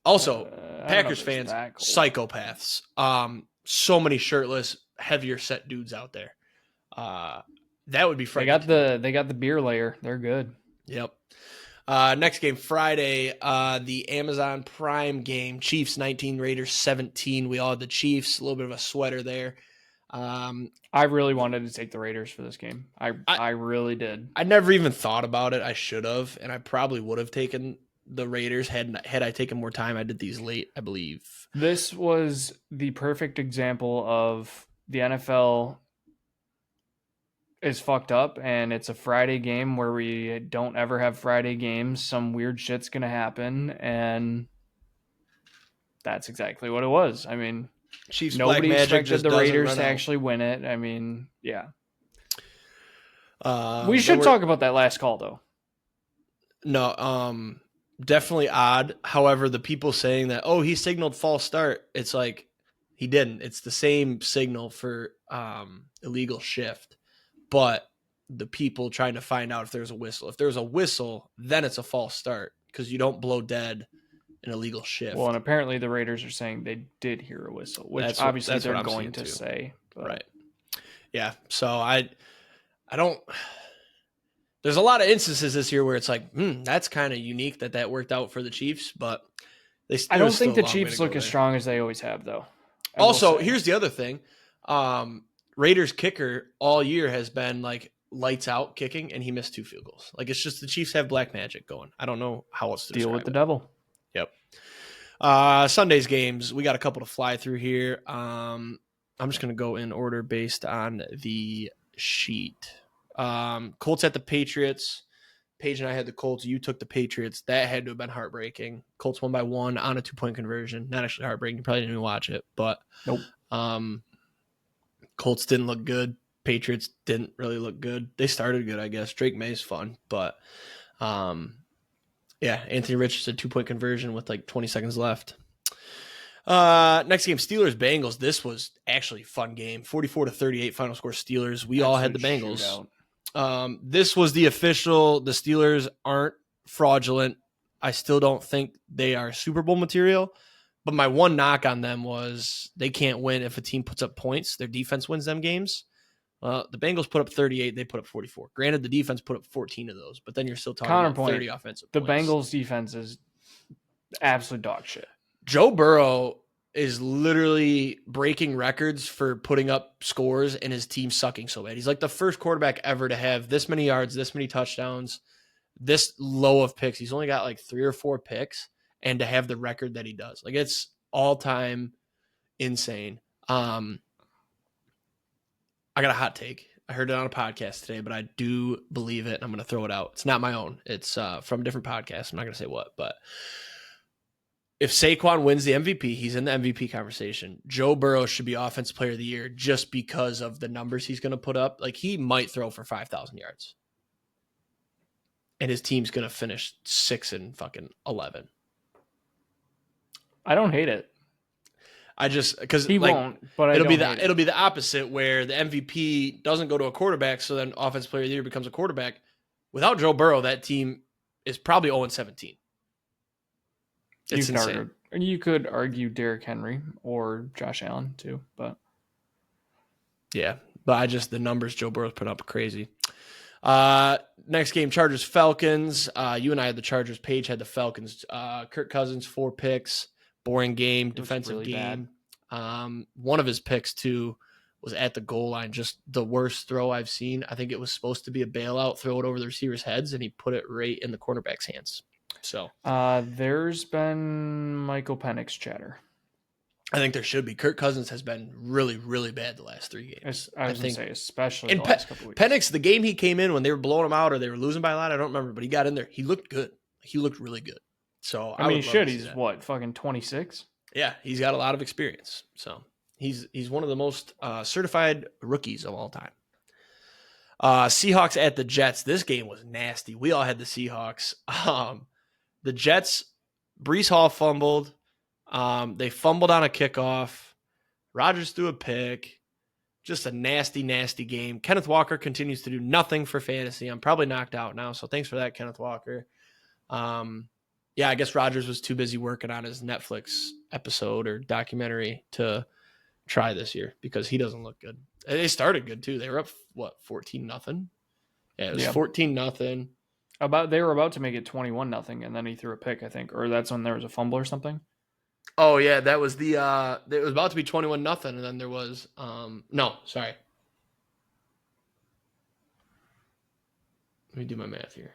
Also, Packers fans, psychopaths. So many shirtless, heavier set dudes out there. That would be frightening. They got the beer layer. They're good. Yep. Next game, Friday, the Amazon Prime game, Chiefs 19, Raiders 17. We all had the Chiefs, a little bit of a sweater there. I really wanted to take the Raiders for this game. I really did. I never even thought about it. I should have, and I probably would have taken the Raiders had I taken more time. I did these late, I believe. This was the perfect example of the NFL is fucked up, and it's a Friday game where we don't ever have Friday games. Some weird shit's gonna happen, and that's exactly what it was. I mean, Chiefs nobody Black Magic expected the Raiders to actually win it. I mean, yeah. We should talk about that last call, though. No, definitely odd. However, the people saying that, oh, he signaled false start, it's like he didn't. It's the same signal for illegal shift, but the people trying to find out if there's a whistle. If there's a whistle, then it's a false start because you don't blow dead an illegal shift. Well, and apparently the Raiders are saying they did hear a whistle, which obviously they're going to say. But. Right. Yeah. So I don't. There's a lot of instances this year where it's like, that's kind of unique that worked out for the Chiefs, but I don't think the Chiefs look as strong as they always have, though. Also, here's the other thing. Raiders kicker all year has been like lights out kicking, and he missed 2 field goals. Like, it's just the Chiefs have black magic going. I don't know how else to deal with it. the devil. Yep. Sunday's games, we got a couple to fly through here. I'm just going to go in order based on the sheet. Colts at the Patriots. Paige and I had the Colts. You took the Patriots. That had to have been heartbreaking. Colts won by 1 on a 2-point conversion. Not actually heartbreaking. You probably didn't even watch it, but nope. Colts didn't look good. Patriots didn't really look good. They started good, I guess. Drake May's fun, but yeah, Anthony Richardson 2-point conversion with like 20 seconds left. Next game, Steelers Bengals. This was actually a fun game. 44-38 final score Steelers. We all had the Bengals. This was the official. The Steelers aren't fraudulent. I still don't think they are Super Bowl material. But my one knock on them was they can't win if a team puts up points. Their defense wins them games. The Bengals put up 38. They put up 44. Granted, the defense put up 14 of those, but then you're still talking about 30 offensive points. The Bengals defense is absolute dog shit. Joe Burrow is literally breaking records for putting up scores and his team sucking so bad. He's like the first quarterback ever to have this many yards, this many touchdowns, this low of picks. He's only got like 3 or 4 picks, and to have the record that he does. Like, it's all-time insane. I got a hot take. I heard it on a podcast today, but I do believe it, and I'm going to throw it out. It's not my own. It's from a different podcast. I'm not going to say what, but if Saquon wins the MVP, he's in the MVP conversation. Joe Burrow should be Offensive Player of the Year just because of the numbers he's going to put up. Like, he might throw for 5,000 yards, and his team's going to finish 6-11. I don't hate it. I just because he won't, but it'll be the opposite where the MVP doesn't go to a quarterback, so then Offensive Player of the Year becomes a quarterback. Without Joe Burrow, that team is probably 0-17. It's insane. You could argue Derrick Henry or Josh Allen too, but yeah, but the numbers Joe Burrow's put up are crazy. Next game, Chargers Falcons. You and I had the Chargers. Paige had the Falcons. Kirk Cousins 4 picks. Boring game, defensive really game. One of his picks, too, was at the goal line. Just the worst throw I've seen. I think it was supposed to be a bailout, throw it over the receiver's heads, and he put it right in the cornerback's hands. So there's been Michael Penix chatter. I think there should be. Kirk Cousins has been really, really bad the last 3 games. I was going to say, especially the last couple weeks. Penix, the game he came in when they were blowing him out or they were losing by a lot, I don't remember, but he got in there. He looked good. He looked really good. So I mean, he's what, fucking 26? Yeah, he's got a lot of experience. So he's one of the most certified rookies of all time. Seahawks at the Jets. This game was nasty. We all had the Seahawks. The Jets, Breece Hall fumbled. They fumbled on a kickoff. Rodgers threw a pick. Just a nasty, nasty game. Kenneth Walker continues to do nothing for fantasy. I'm probably knocked out now, so thanks for that, Kenneth Walker. Yeah, I guess Rodgers was too busy working on his Netflix episode or documentary to try this year because he doesn't look good. And they started good too. They were up 14-0. Yeah, it was 14-0. They were about to make it 21-0, and then he threw a pick, I think, or that's when there was a fumble or something. Oh yeah, that was the it was about to be 21-0, and then there was no, sorry. Let me do my math here.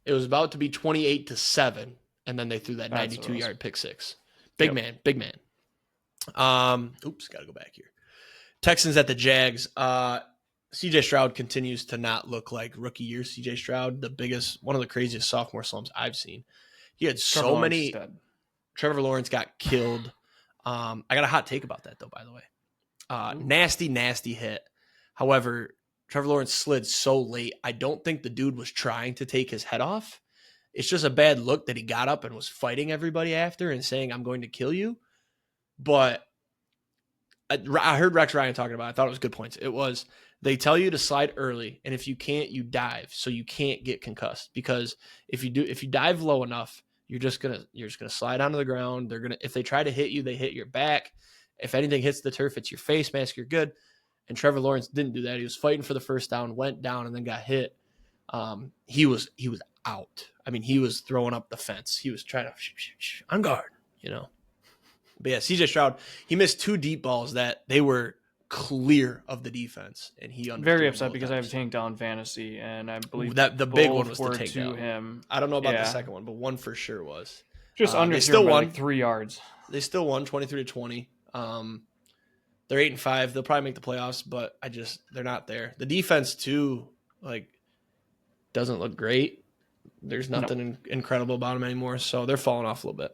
It was about to be 28-7, and then they threw that 92-yard pick six. Big man. Oops, gotta go back here. Texans at the Jags. CJ Stroud continues to not look like rookie year CJ Stroud, one of the craziest sophomore slumps I've seen. He had so many. Trevor Lawrence got killed. I got a hot take about that, though, by the way. Nasty hit. However, Trevor Lawrence slid so late. I don't think the dude was trying to take his head off. It's just a bad look that he got up and was fighting everybody after and saying, I'm going to kill you. But I heard Rex Ryan talking about it. I thought it was good points. It was, they tell you to slide early, and if you can't, you dive, so you can't get concussed. Because if you dive low enough, you're just gonna slide onto the ground. If they try to hit you, they hit your back. If anything hits the turf, it's your face mask. You're good. And Trevor Lawrence didn't do that. He was fighting for the first down, went down, and then got hit. He was out. I mean, he was throwing up the fence. He was trying to on guard, But yeah, CJ Stroud, he missed 2 deep balls that they were clear of the defense, and he very upset because I have tanked down fantasy, and I believe that the big one was the takedown. Him. I don't know about the second one, but one for sure was just under. They still won 3 yards. They still won 23-20. They're 8-5. They'll probably make the playoffs, but they're not there. The defense too, doesn't look great. There's nothing incredible about them anymore, so they're falling off a little bit.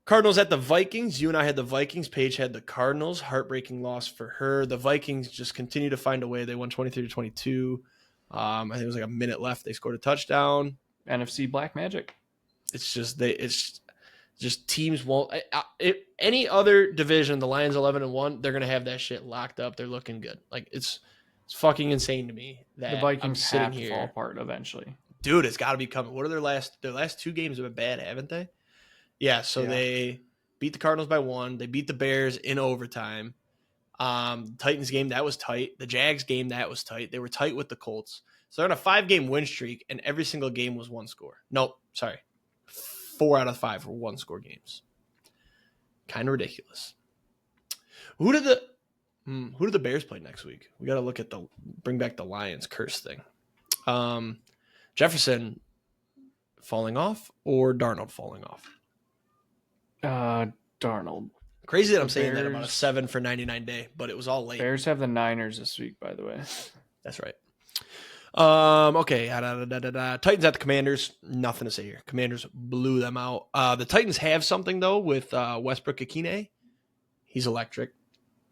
Cardinals at the Vikings. You and I had the Vikings. Paige had the Cardinals. Heartbreaking loss for her. The Vikings just continue to find a way. They won 23-22. I think it was like a minute left. They scored a touchdown. NFC Black Magic. It's just teams won't. Any other division, the Lions 11-1, they're gonna have that shit locked up. They're looking good. It's fucking insane to me that the Vikings I'm sitting have to fall apart eventually. Dude, it's got to be coming. What are their last 2 games have been bad, haven't they? Yeah, so they beat the Cardinals by 1. They beat the Bears in overtime. Titans game, that was tight. The Jags game, that was tight. They were tight with the Colts. So they're on a 5-game win streak, and every single game was 1 score. Nope, sorry. 4 out of 5 were 1-score games. Kind of ridiculous. Who did the Bears play next week? We got to look at bring back the Lions curse thing. Jefferson falling off or Darnold falling off? Darnold. Crazy that I'm saying that about a 7 for 99 day, but it was all late. Bears have the Niners this week, by the way. That's right. Okay. Titans at the Commanders. Nothing to say here. Commanders blew them out. The Titans have something though with Westbrook Akine. He's electric.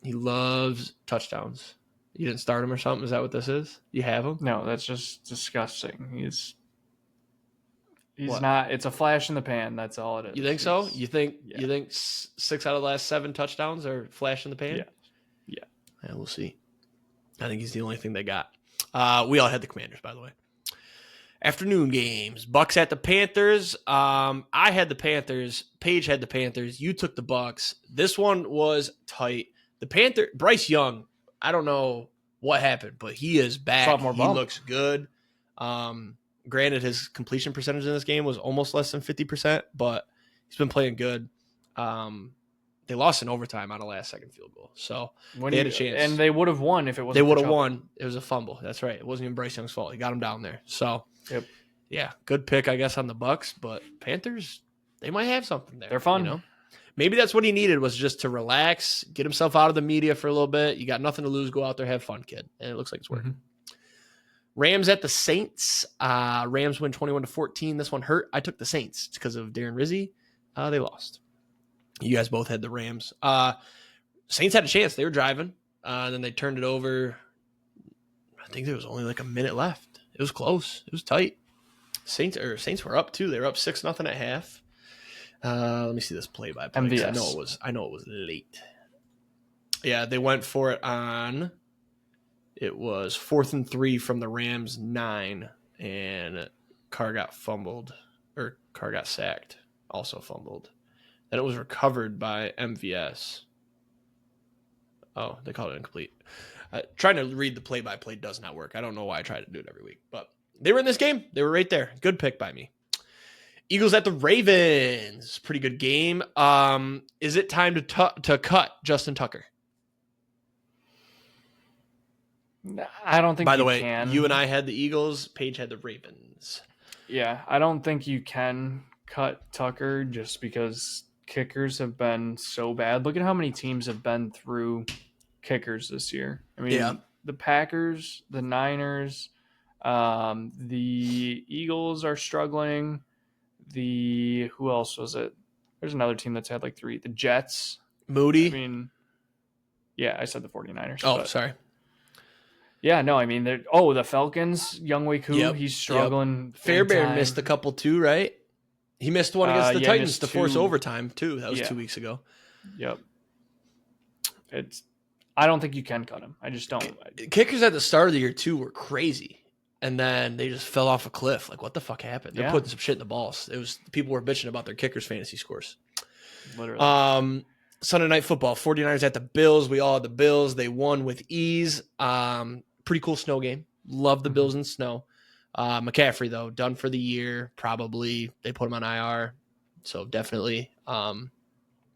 He loves touchdowns. You didn't start him or something? Is that what this is? You have him? No, that's just disgusting. He's not. It's a flash in the pan. That's all it is. You think so? You think 6 out of the last 7 touchdowns are flash in the pan? Yeah. We'll see. I think he's the only thing they got. We all had the Commanders, by the way. Afternoon games. Bucks at the Panthers. I had the Panthers. Paige had the Panthers. You took the Bucks. This one was tight. The Bryce Young, I don't know what happened, but he is back. He looks good. Granted, his completion percentage in this game was almost less than 50%, but he's been playing good. They lost in overtime on a last-second field goal, so they had a chance. And they would have won if it wasn't. They would have won. It was a fumble. That's right. It wasn't even Bryce Young's fault. He got him down there. So, yeah, good pick, I guess, on the Bucks. But Panthers, they might have something there. They're fun. Maybe that's what he needed, was just to relax, get himself out of the media for a little bit. You got nothing to lose. Go out there, have fun, kid. And it looks like it's working. Mm-hmm. Rams at the Saints. Rams win 21-14. This one hurt. I took the Saints because of Darren Rizzi. They lost. You guys both had the Rams. Saints had a chance. They were driving. Then they turned it over. I think there was only like a minute left. It was close. It was tight. Saints were up too. They were up 6-0 at half. Let me see this play-by-play. MVS. I know it was late. Yeah, they went for it on. It was 4th and 3 from the Rams 9, and Carr got sacked. Also fumbled. Then it was recovered by MVS. Oh, they called it incomplete. Trying to read the play-by-play does not work. I don't know why I try to do it every week, but they were in this game. They were right there. Good pick by me. Eagles at the Ravens. Pretty good game. Is it time to cut Justin Tucker? I don't think By the you way, can. you and I had the Eagles. Paige had the Ravens. Yeah, I don't think you can cut Tucker just because kickers have been so bad. Look at how many teams have been through kickers this year. I mean, the Packers, the Niners, the Eagles are struggling. Who else was it? There's another team that's had like 3. The Jets. Moody. I mean, yeah, I said the 49ers. Oh, sorry. Yeah, no, I mean, the Falcons, Younghoe Koo, he's struggling. Fairbairn missed a couple too, right? He missed one against the Titans to force overtime too. That was 2 weeks ago. Yep. I don't think you can cut him. I just don't. Kickers at the start of the year too were crazy, and then they just fell off a cliff. Like, what the fuck happened? They're putting some shit in the balls. People were bitching about their kickers' fantasy scores. Literally. Sunday Night Football, 49ers at the Bills. We all had the Bills. They won with ease. Pretty cool snow game. Love the Bills in snow. McCaffrey, though, done for the year. Probably they put him on IR. So definitely, not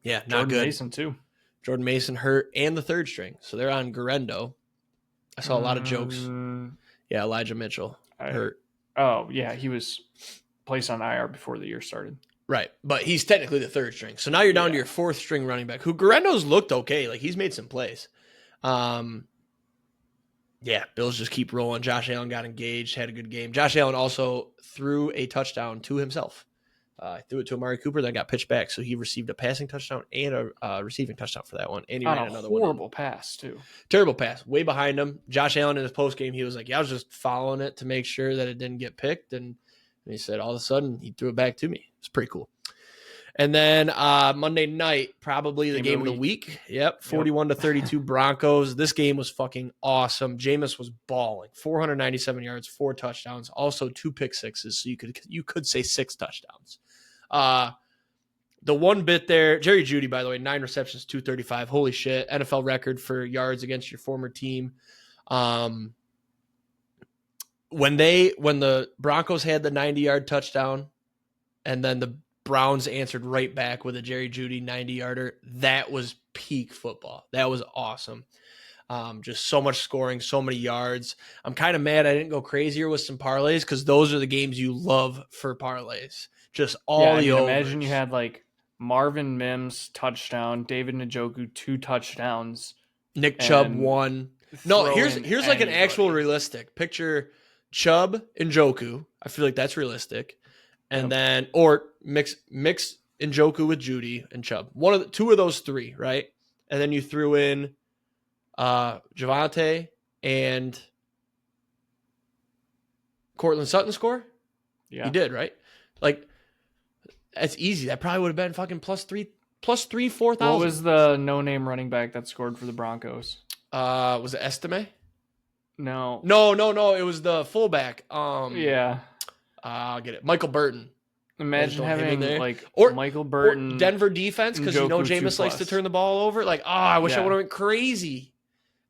Jordan good. Mason, too. Jordan Mason hurt and the third string. So they're on Garendo. I saw a lot of jokes. Yeah, Elijah Mitchell hurt. Oh, yeah, he was placed on IR before the year started. Right, but he's technically the third string. So now you're down to your fourth string running back, who Garendo's looked okay. Like, he's made some plays. Bills just keep rolling. Josh Allen got engaged, had a good game. Josh Allen also threw a touchdown to himself. Threw it to Amari Cooper, then got pitched back. So he received a passing touchdown and a receiving touchdown for that one. And he ran another one. Horrible pass, too. Terrible pass. Way behind him. Josh Allen in his postgame, he was like, I was just following it to make sure that it didn't get picked. And he said, all of a sudden, he threw it back to me. It's pretty cool. And then Monday night, probably the game of the week. Yep, 41-32 Broncos. This game was fucking awesome. Jameis was balling. 497 yards, 4 touchdowns, also 2 pick sixes. So you could say 6 touchdowns. The one bit there, Jerry Jeudy, by the way, 9 receptions, 235. Holy shit. NFL record for yards against your former team. When the Broncos had the 90-yard touchdown and then the Browns answered right back with a Jerry Jeudy 90-yarder, that was peak football. That was awesome. Just so much scoring, so many yards. I'm kind of mad I didn't go crazier with some parlays because those are the games you love for parlays. Just all the overs. Imagine you had like Marvin Mims touchdown, David Njoku 2 touchdowns, Nick Chubb 1. No, here's like an actual realistic picture. Chubb and Njoku. I feel like that's realistic. And then, or mix Njoku with Jeudy and Chubb. Two of those 3, right? And then you threw in Javonte and Cortland Sutton score? Yeah. You did, right? Like, that's easy. That probably would have been fucking plus 4,000. What was the no-name running back that scored for the Broncos? Was it Estime? No. No. It was the fullback. I'll get it. Michael Burton. Imagine having Michael Burton. Or Denver defense, because Jameis likes to turn the ball over. Like, I wish I would have went crazy.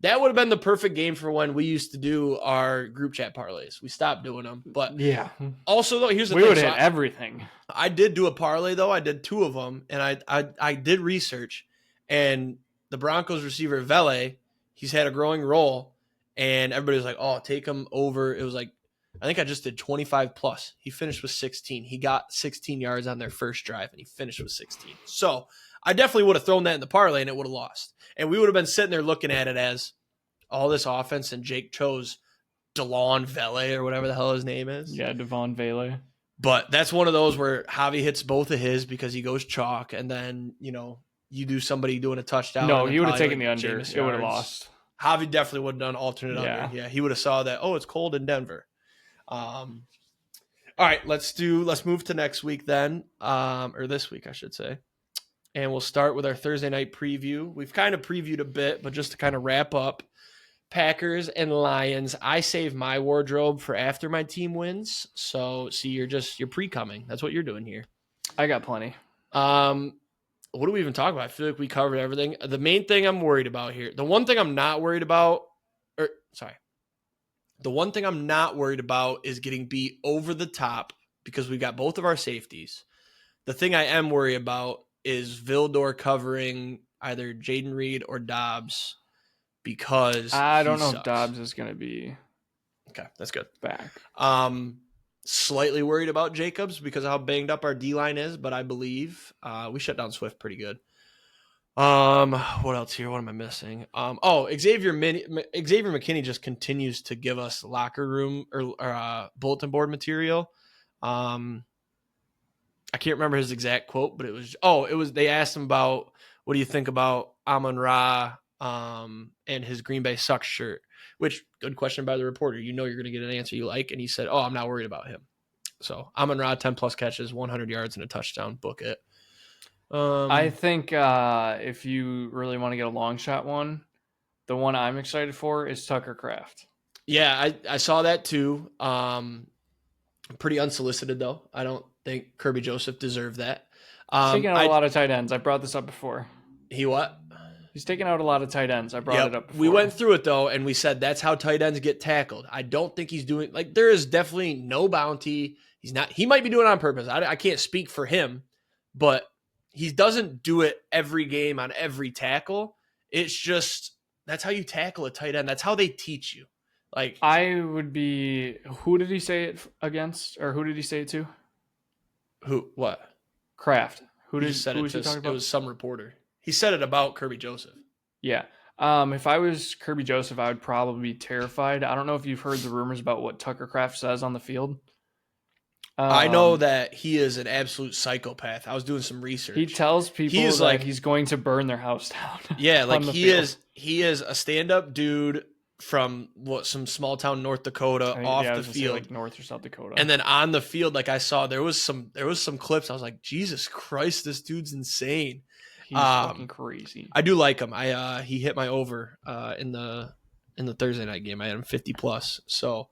That would have been the perfect game for when we used to do our group chat parlays. We stopped doing them. But also, though, here's the thing. We would have hit everything. I did do a parlay, though. I did 2 of them. And I did research. And the Broncos receiver, Vele, he's had a growing role. And everybody was like, oh, take him over. It was like, I think I just did 25 plus. He finished with 16. He got 16 yards on their first drive, and he finished with 16. So I definitely would have thrown that in the parlay, and it would have lost. And we would have been sitting there looking at it as all this offense, and Jake chose DeLon Vele or whatever the hell his name is. Yeah, Devon Vele. But that's one of those where Javi hits both of his because he goes chalk, and then, you do somebody doing a touchdown. No, he would have taken the under. It would have lost. Javi definitely would have done alternate under. Yeah, he would have saw that, it's cold in Denver. All right, let's move to next week then, or this week, I should say. And we'll start with our Thursday night preview. We've kind of previewed a bit, but just to kind of wrap up, Packers and Lions. I save my wardrobe for after my team wins. So see, you're pre-coming. That's what you're doing here. I got plenty. What do we even talk about? I feel like we covered everything. The main thing I'm worried about here, the one thing I'm not worried about is getting beat over the top because we got both of our safeties. The thing I am worried about is Vildor covering either Jaden Reed or Dobbs because I don't know sucks. if Dobbs is going to be okay. That's good. back. Slightly worried about Jacobs because of how banged up our D-line is, but I believe we shut down Swift pretty good. What else here? What am I missing? Xavier McKinney just continues to give us locker room or bulletin board material. I can't remember his exact quote, but it was they asked him about what do you think about Amon-Ra and his Green Bay sucks shirt, which good question by the reporter. You know you're going to get an answer you like, and he said, "Oh, I'm not worried about him." So Amon-Ra 10 plus catches, 100 yards and a touchdown. Book it. I think if you really want to get a long shot one, the one I'm excited for is Tucker Kraft. Yeah, I saw that too. Pretty unsolicited though. I don't think Kirby Joseph deserved that. He's taking out a lot of tight ends. I brought this up before. He what? He's taking out a lot of tight ends. I brought it up before. We went through it though, and we said that's how tight ends get tackled. I don't think he's doing there is definitely no bounty. He's not. He might be doing it on purpose. I can't speak for him, but he doesn't do it every game on every tackle. It's just that's how you tackle a tight end. That's how they teach you. I would be. Who did he say it against, or who did he say it to? Who? What? Kraft. Who was he talking about? It was some reporter. He said it about Kirby Joseph. Yeah. If I was Kirby Joseph, I would probably be terrified. I don't know if you've heard the rumors about what Tucker Kraft says on the field. I know that he is an absolute psychopath. I was doing some research. He tells people he's going to burn their house down. Yeah, he is a stand-up dude from some small town North Dakota the field, North or South Dakota. And then on the field, I saw there was some clips. I was like, Jesus Christ, this dude's insane. He's fucking crazy. I do like him. He hit my over in the Thursday night game. I had him 50 plus. So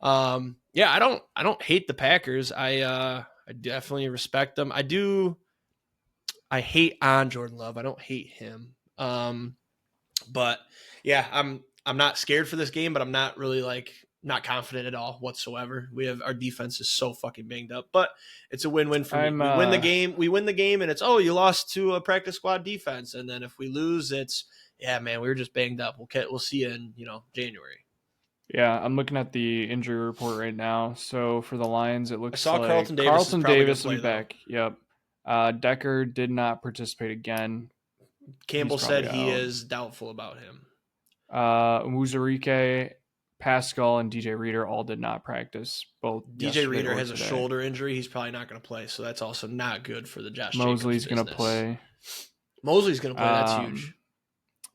yeah, I don't hate the Packers. I definitely respect them. I hate on Jordan Love. I don't hate him. But yeah, I'm not scared for this game, but I'm not really not confident at all whatsoever. Our defense is so fucking banged up, but it's a win-win for me. We win the game and it's, you lost to a practice squad defense. And then if we lose, it's, yeah, man, we were just banged up. We'll see you in, January. Yeah, I'm looking at the injury report right now. So for the Lions, it looks like Carlton Davis will be back. Yep. Decker did not participate again. Campbell said he is doubtful about him. Muzurike, Pascal, and DJ Reader all did not practice. Both DJ Reader has a shoulder injury. He's probably not going to play, so that's also not good for the Josh Mosley's going to play. Mosley's going to play. That's huge.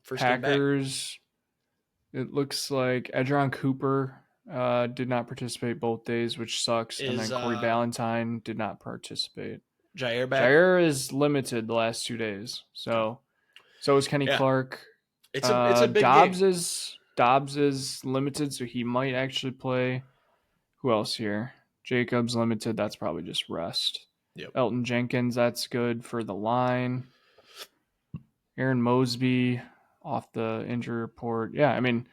First Packers, it looks like Edron Cooper did not participate both days, which sucks. And then Corey Ballantyne did not participate. Jair back? Jair is limited the last 2 days. So is Kenny Clark. It's a big Dobbs game. Dobbs is limited, so he might actually play. Who else here? Jacobs limited. That's probably just rest. Yep. Elton Jenkins, that's good for the line. Aaron Mosby off the injury report. Yeah, I mean,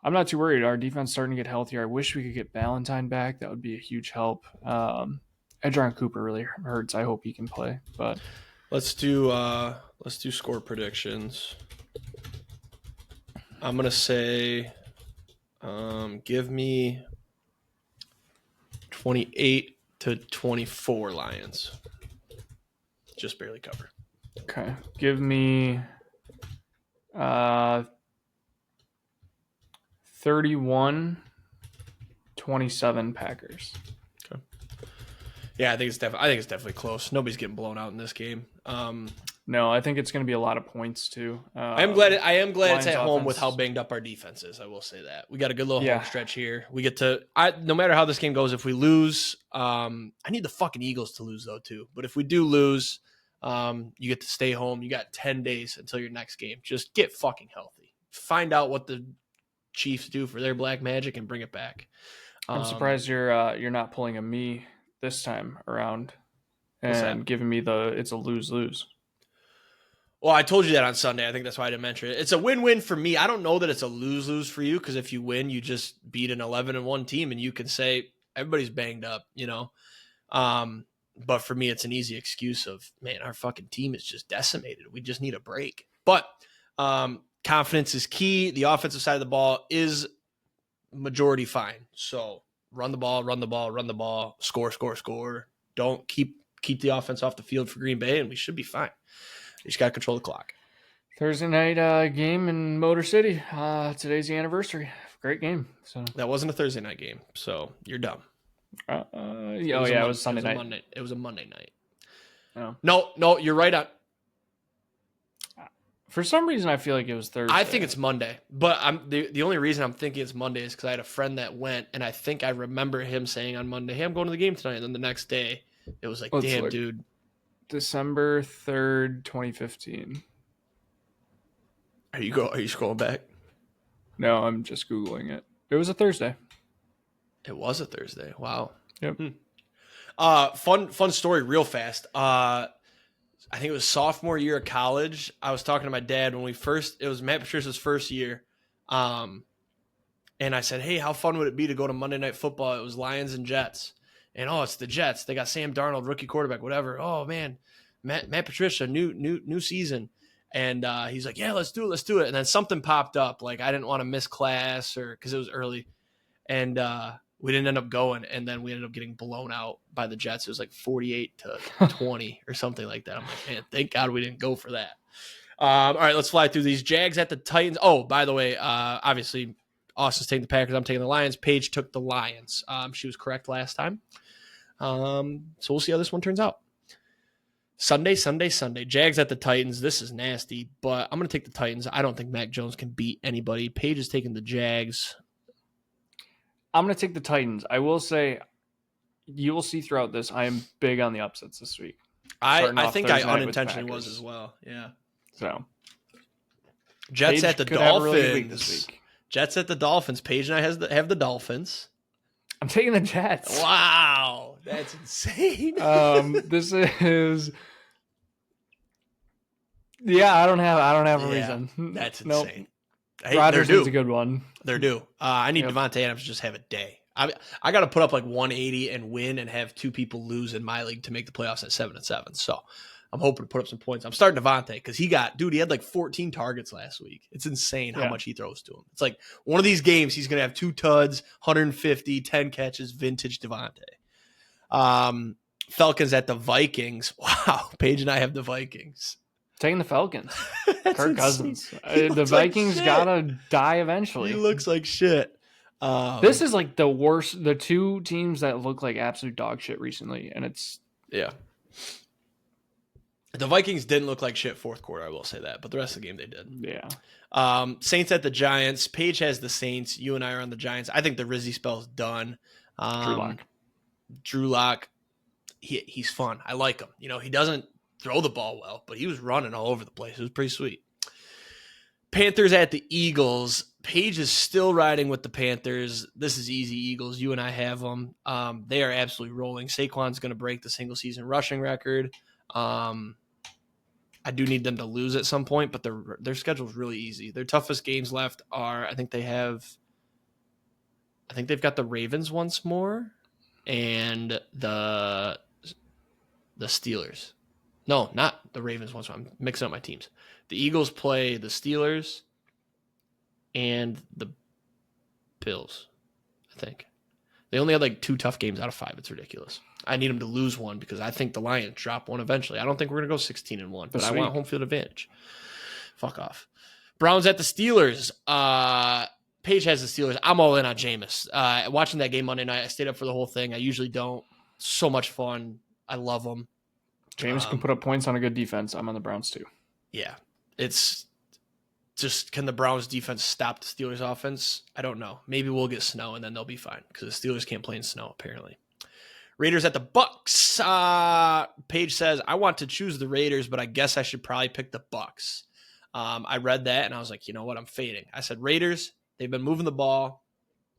I'm not too worried. Our defense is starting to get healthier. I wish we could get Ballantyne back. That would be a huge help. Edron Cooper really hurts. I hope he can play. But let's do score predictions. I'm gonna say, give me 28-24 Lions. Just barely cover. Okay, give me 31-27 Packers. Okay. Yeah, I think it's definitely close. Nobody's getting blown out in this game. No, I think it's going to be a lot of points too. I am glad it's at home with how banged up our defense is. I will say that we got a good little home stretch here. We get to. No matter how this game goes, if we lose, I need the fucking Eagles to lose though too. But if we do lose, you get to stay home. You got 10 days until your next game. Just get fucking healthy. Find out what the Chiefs do for their black magic and bring it back. I'm surprised you're not pulling a me this time around and giving me it's a lose-lose. Well, I told you that on Sunday. I think that's why I didn't mention it. It's a win-win for me. I don't know that it's a lose-lose for you because if you win, you just beat an 11-1 team and you can say everybody's banged up, But for me, it's an easy excuse of, man, our fucking team is just decimated. We just need a break. But confidence is key. The offensive side of the ball is majority fine. So run the ball, score. Don't keep the offense off the field for Green Bay, and we should be fine. You just got to control the clock. Thursday night game in Motor City. Today's the anniversary. Great game. So that wasn't a Thursday night game, so you're dumb. It was Sunday night. It was a Monday night. Oh. No, you're right on. For some reason, I feel like it was Thursday. I think it's Monday, but the only reason I'm thinking it's Monday is because I had a friend that went, and I think I remember him saying on Monday, "Hey, I'm going to the game tonight." And then the next day, it was like, "Damn, dude." December 3rd, 2015. Are you scrolling back? No, I'm just Googling it. It was a Thursday. It was a Thursday. Wow. Yep. Fun story real fast. I think it was sophomore year of college. I was talking to my dad when it was Matt Patricia's first year. And I said, "Hey, how fun would it be to go to Monday Night Football?" It was Lions and Jets. And it's the Jets. They got Sam Darnold, rookie quarterback, whatever. Oh man, Matt Patricia, new season. And he's like, "Yeah, let's do it. And then something popped up. Like I didn't want to miss class because it was early. And we didn't end up going. And then we ended up getting blown out by the Jets. It was like 48-20 or something like that. I'm like, man, thank God we didn't go for that. All right, let's fly through these. Jags at the Titans. Oh, by the way, obviously, Austin's taking the Packers. I'm taking the Lions. Paige took the Lions. She was correct last time. So we'll see how this one turns out. Sunday. Jags at the Titans. This is nasty, but I'm going to take the Titans. I don't think Mac Jones can beat anybody. Paige is taking the Jags. I'm going to take the Titans. I will say, you will see throughout this, I am big on the upsets this week. I think I unintentionally was as well. Yeah. So, Jets Paige at the could have a Dolphins. really good week this week. Jets at the Dolphins. Paige and I have the Dolphins. I'm taking the Jets. Wow, that's insane. This is. Yeah, I don't have a reason. That's insane. Nope. Hey, Rodgerson's a good one. They're due. I need Devontae Adams to just have a day. I got to put up like 180 and win and have two people lose in my league to make the playoffs at 7-7. So I'm hoping to put up some points. I'm starting Devontae because he had like 14 targets last week. It's insane how much he throws to him. It's like one of these games he's going to have 2 tuds, 150, 10 catches, vintage Devontae. Falcons at the Vikings. Wow, Paige and I have the Vikings. Taking the Falcons. Kirk Cousins. The Vikings like gotta die eventually. He looks like shit. This is like the worst. The two teams that look like absolute dog shit recently, and it's The Vikings didn't look like shit fourth quarter, I will say that, but the rest of the game they did. Yeah. Saints at the Giants. Paige has the Saints. You and I are on the Giants. I think the Rizzy spell's done. Drew Lock. He's fun. I like him. He doesn't throw the ball well, but he was running all over the place. It was pretty sweet. Panthers at the Eagles. Paige is still riding with the Panthers. This is easy, Eagles. You and I have them. They are absolutely rolling. Saquon's going to break the single-season rushing record. I do need them to lose at some point, but their schedule is really easy. Their toughest games left are, I think they've got the Ravens once more and the Steelers. No, not the Ravens once more. I'm mixing up my teams. The Eagles play the Steelers and the Bills, I think. They only had like 2 tough games out of 5. It's ridiculous. I need them to lose one because I think the Lions drop one eventually. I don't think we're going to go 16-1, but I want home field advantage. Fuck off. Browns at the Steelers. Paige has the Steelers. I'm all in on Jameis. Watching that game Monday night, I stayed up for the whole thing. I usually don't. So much fun. I love them. Jameis can put up points on a good defense. I'm on the Browns too. Yeah. It's just, can the Browns defense stop the Steelers offense? I don't know. Maybe we'll get snow and then they'll be fine because the Steelers can't play in snow apparently. Raiders at the Bucks. Paige says, I want to choose the Raiders, but I guess I should probably pick the Bucks. I read that and I was like, you know what? I'm fading. I said Raiders. They've been moving the ball.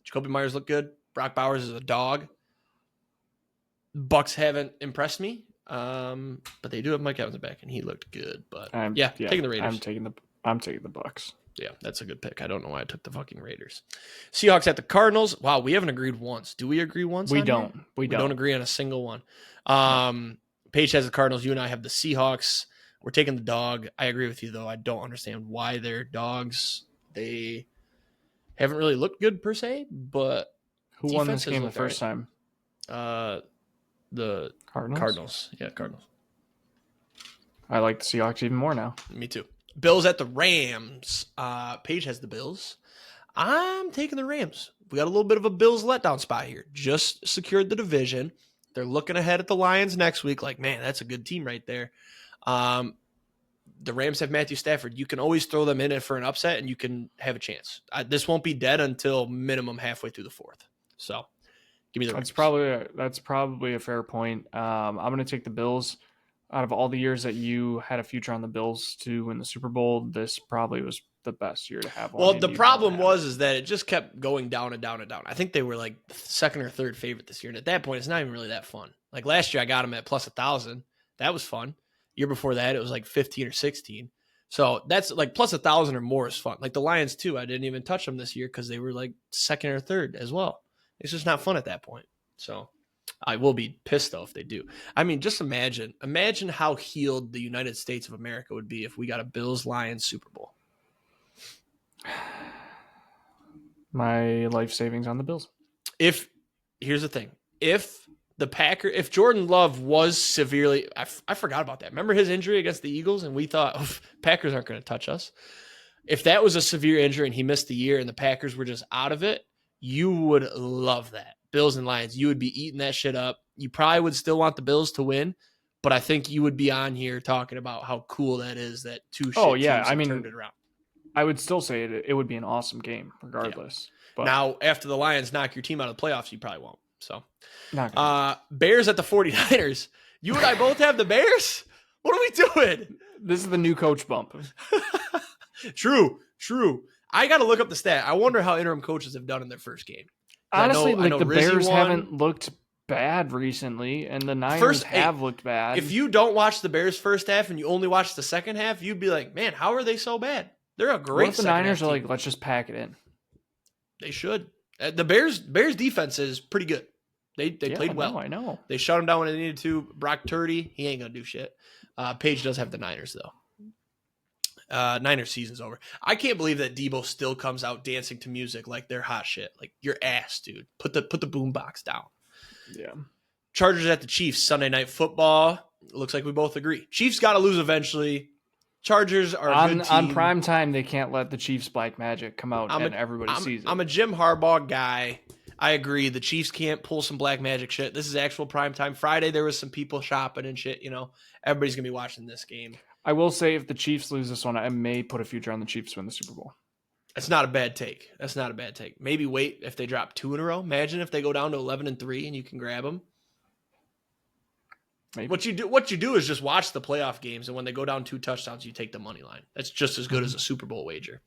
Jacoby Myers looked good. Brock Bowers is a dog. Bucks haven't impressed me. But they do have Mike Evans back, and he looked good. But taking the Raiders. I'm taking the I'm taking the Bucks. Yeah, that's a good pick. I don't know why I took the fucking Raiders. Seahawks at the Cardinals. Wow, we haven't agreed once. Do we agree once? We don't. We don't agree on a single one. Paige has the Cardinals. You and I have the Seahawks. We're taking the dog. I agree with you, though. I don't understand why they're dogs. They haven't really looked good per se, but who won this game the first time? The Cardinals. Yeah, Cardinals. I like the Seahawks even more now. Me too. Bills at the Rams. Paige has the Bills. I'm taking the Rams. We got a little bit of a Bills letdown spot here. Just secured the division. They're looking ahead at the Lions next week. Like, man, that's a good team right there. The Rams have Matthew Stafford. You can always throw them in it for an upset, and you can have a chance. This won't be dead until minimum halfway through the fourth. So, give me the Rams. That's probably a fair point. I'm going to take the Bills. Out of all the years that you had a future on the Bills to win the Super Bowl, this probably was the best year to have one. Well, the problem is that it just kept going down and down and down. I think they were like second or third favorite this year. And at that point, it's not even really that fun. Like last year, I got them at plus 1,000. That was fun. Year before that, it was like 15 or 16. So that's like plus 1,000 or more is fun. Like the Lions too. I didn't even touch them this year because they were like second or third as well. It's just not fun at that point. So I will be pissed though if they do. I mean, just imagine how healed the United States of America would be if we got a Bills-Lions Super Bowl. My life savings on the Bills. Here's the thing. If Jordan Love was severely, I forgot about that. Remember his injury against the Eagles? And we thought, Packers aren't going to touch us. If that was a severe injury and he missed the year and the Packers were just out of it, you would love that. Bills and Lions, you would be eating that shit up. You probably would still want the Bills to win, but I think you would be on here talking about how cool that is that two shit teams have turned it around. I would still say it would be an awesome game regardless. Yeah. But now, after the Lions knock your team out of the playoffs, you probably won't. So, Bears at the 49ers. You and I both have the Bears? What are we doing? This is the new coach bump. True. I got to look up the stat. I wonder how interim coaches have done in their first game. Honestly, I know the Bears haven't looked bad recently, and the Niners have looked bad. If you don't watch the Bears first half and you only watch the second half, you'd be like, man, how are they so bad? They're a great the Niners are like, let's just pack it in. They should. The Bears defense is pretty good. They played well. I know. They shut them down when they needed to. Brock Purdy, he ain't going to do shit. Paige does have the Niners, though. Niners season's over. I can't believe that Debo still comes out dancing to music like they're hot shit. Like your ass, dude. Put the boombox down. Yeah. Chargers at the Chiefs Sunday Night Football. Looks like we both agree. Chiefs got to lose eventually. Chargers are a good team. On prime time. They can't let the Chiefs black magic come out and everybody sees it. I'm a Jim Harbaugh guy. I agree. The Chiefs can't pull some black magic shit. This is actual prime time. Friday there was some people shopping and shit. You know, everybody's gonna be watching this game. I will say if the Chiefs lose this one, I may put a future on the Chiefs to win the Super Bowl. That's not a bad take. Maybe wait if they drop 2 in a row. Imagine if they go down to 11-3 and you can grab them. Maybe. What you do is just watch the playoff games, and when they go down 2 touchdowns, you take the money line. That's just as good as a Super Bowl wager.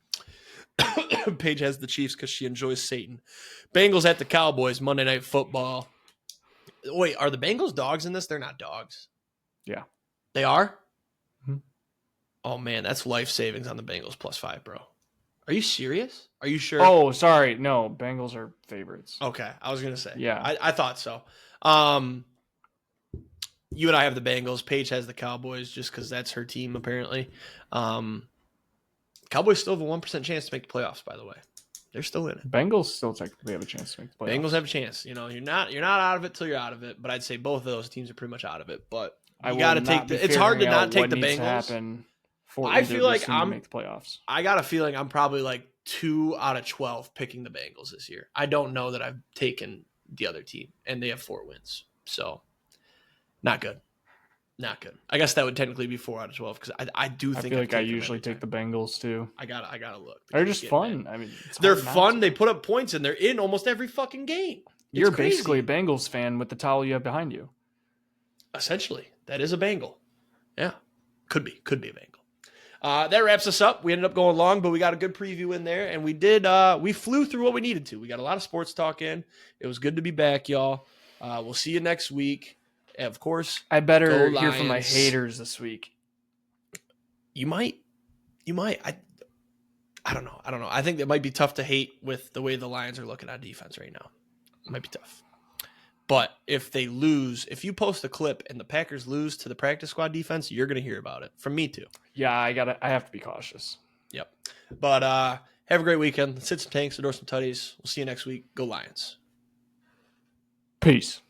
Paige has the Chiefs because she enjoys Satan. Bengals at the Cowboys, Monday Night Football. Wait, are the Bengals dogs in this? They're not dogs. Yeah. They are? Mm-hmm. Oh, man, that's life savings on the Bengals +5, bro. Are you serious? Are you sure? Oh, sorry. No, Bengals are favorites. Okay, I was going to say. Yeah. I thought so. You and I have the Bengals. Paige has the Cowboys just because that's her team, apparently. Cowboys still have a 1% chance to make the playoffs, by the way. They're still in it. Bengals still technically have a chance to make the playoffs. Bengals have a chance. You know, you're not out of it till you're out of it, but I'd say both of those teams are pretty much out of it. But you got to take it's hard to not take the Bengals. I feel like make the playoffs. I got a feeling I'm probably like 2 out of 12 picking the Bengals this year. I don't know that I've taken the other team, and they have 4 wins. So not good. Not good. I guess that would technically be 4 out of 12 because I do think I feel like I usually take the Bengals too. I gotta look. They're just fun. I mean, they're fun. They put up points and they're in almost every fucking game. You're basically a Bengals fan with the towel you have behind you. Essentially, that is a Bengal. Yeah, could be a Bengal. That wraps us up. We ended up going long, but we got a good preview in there, and we did. We flew through what we needed to. We got a lot of sports talk in. It was good to be back, y'all. We'll see you next week. Of course, I better hear from my haters this week. You might. I don't know. I think that might be tough to hate with the way the Lions are looking on defense right now. It might be tough. But if they lose, if you post a clip and the Packers lose to the practice squad defense, you're going to hear about it from me too. Yeah, I have to be cautious. Yep. But have a great weekend. Let's hit some tanks, adore some tutties. We'll see you next week. Go Lions. Peace.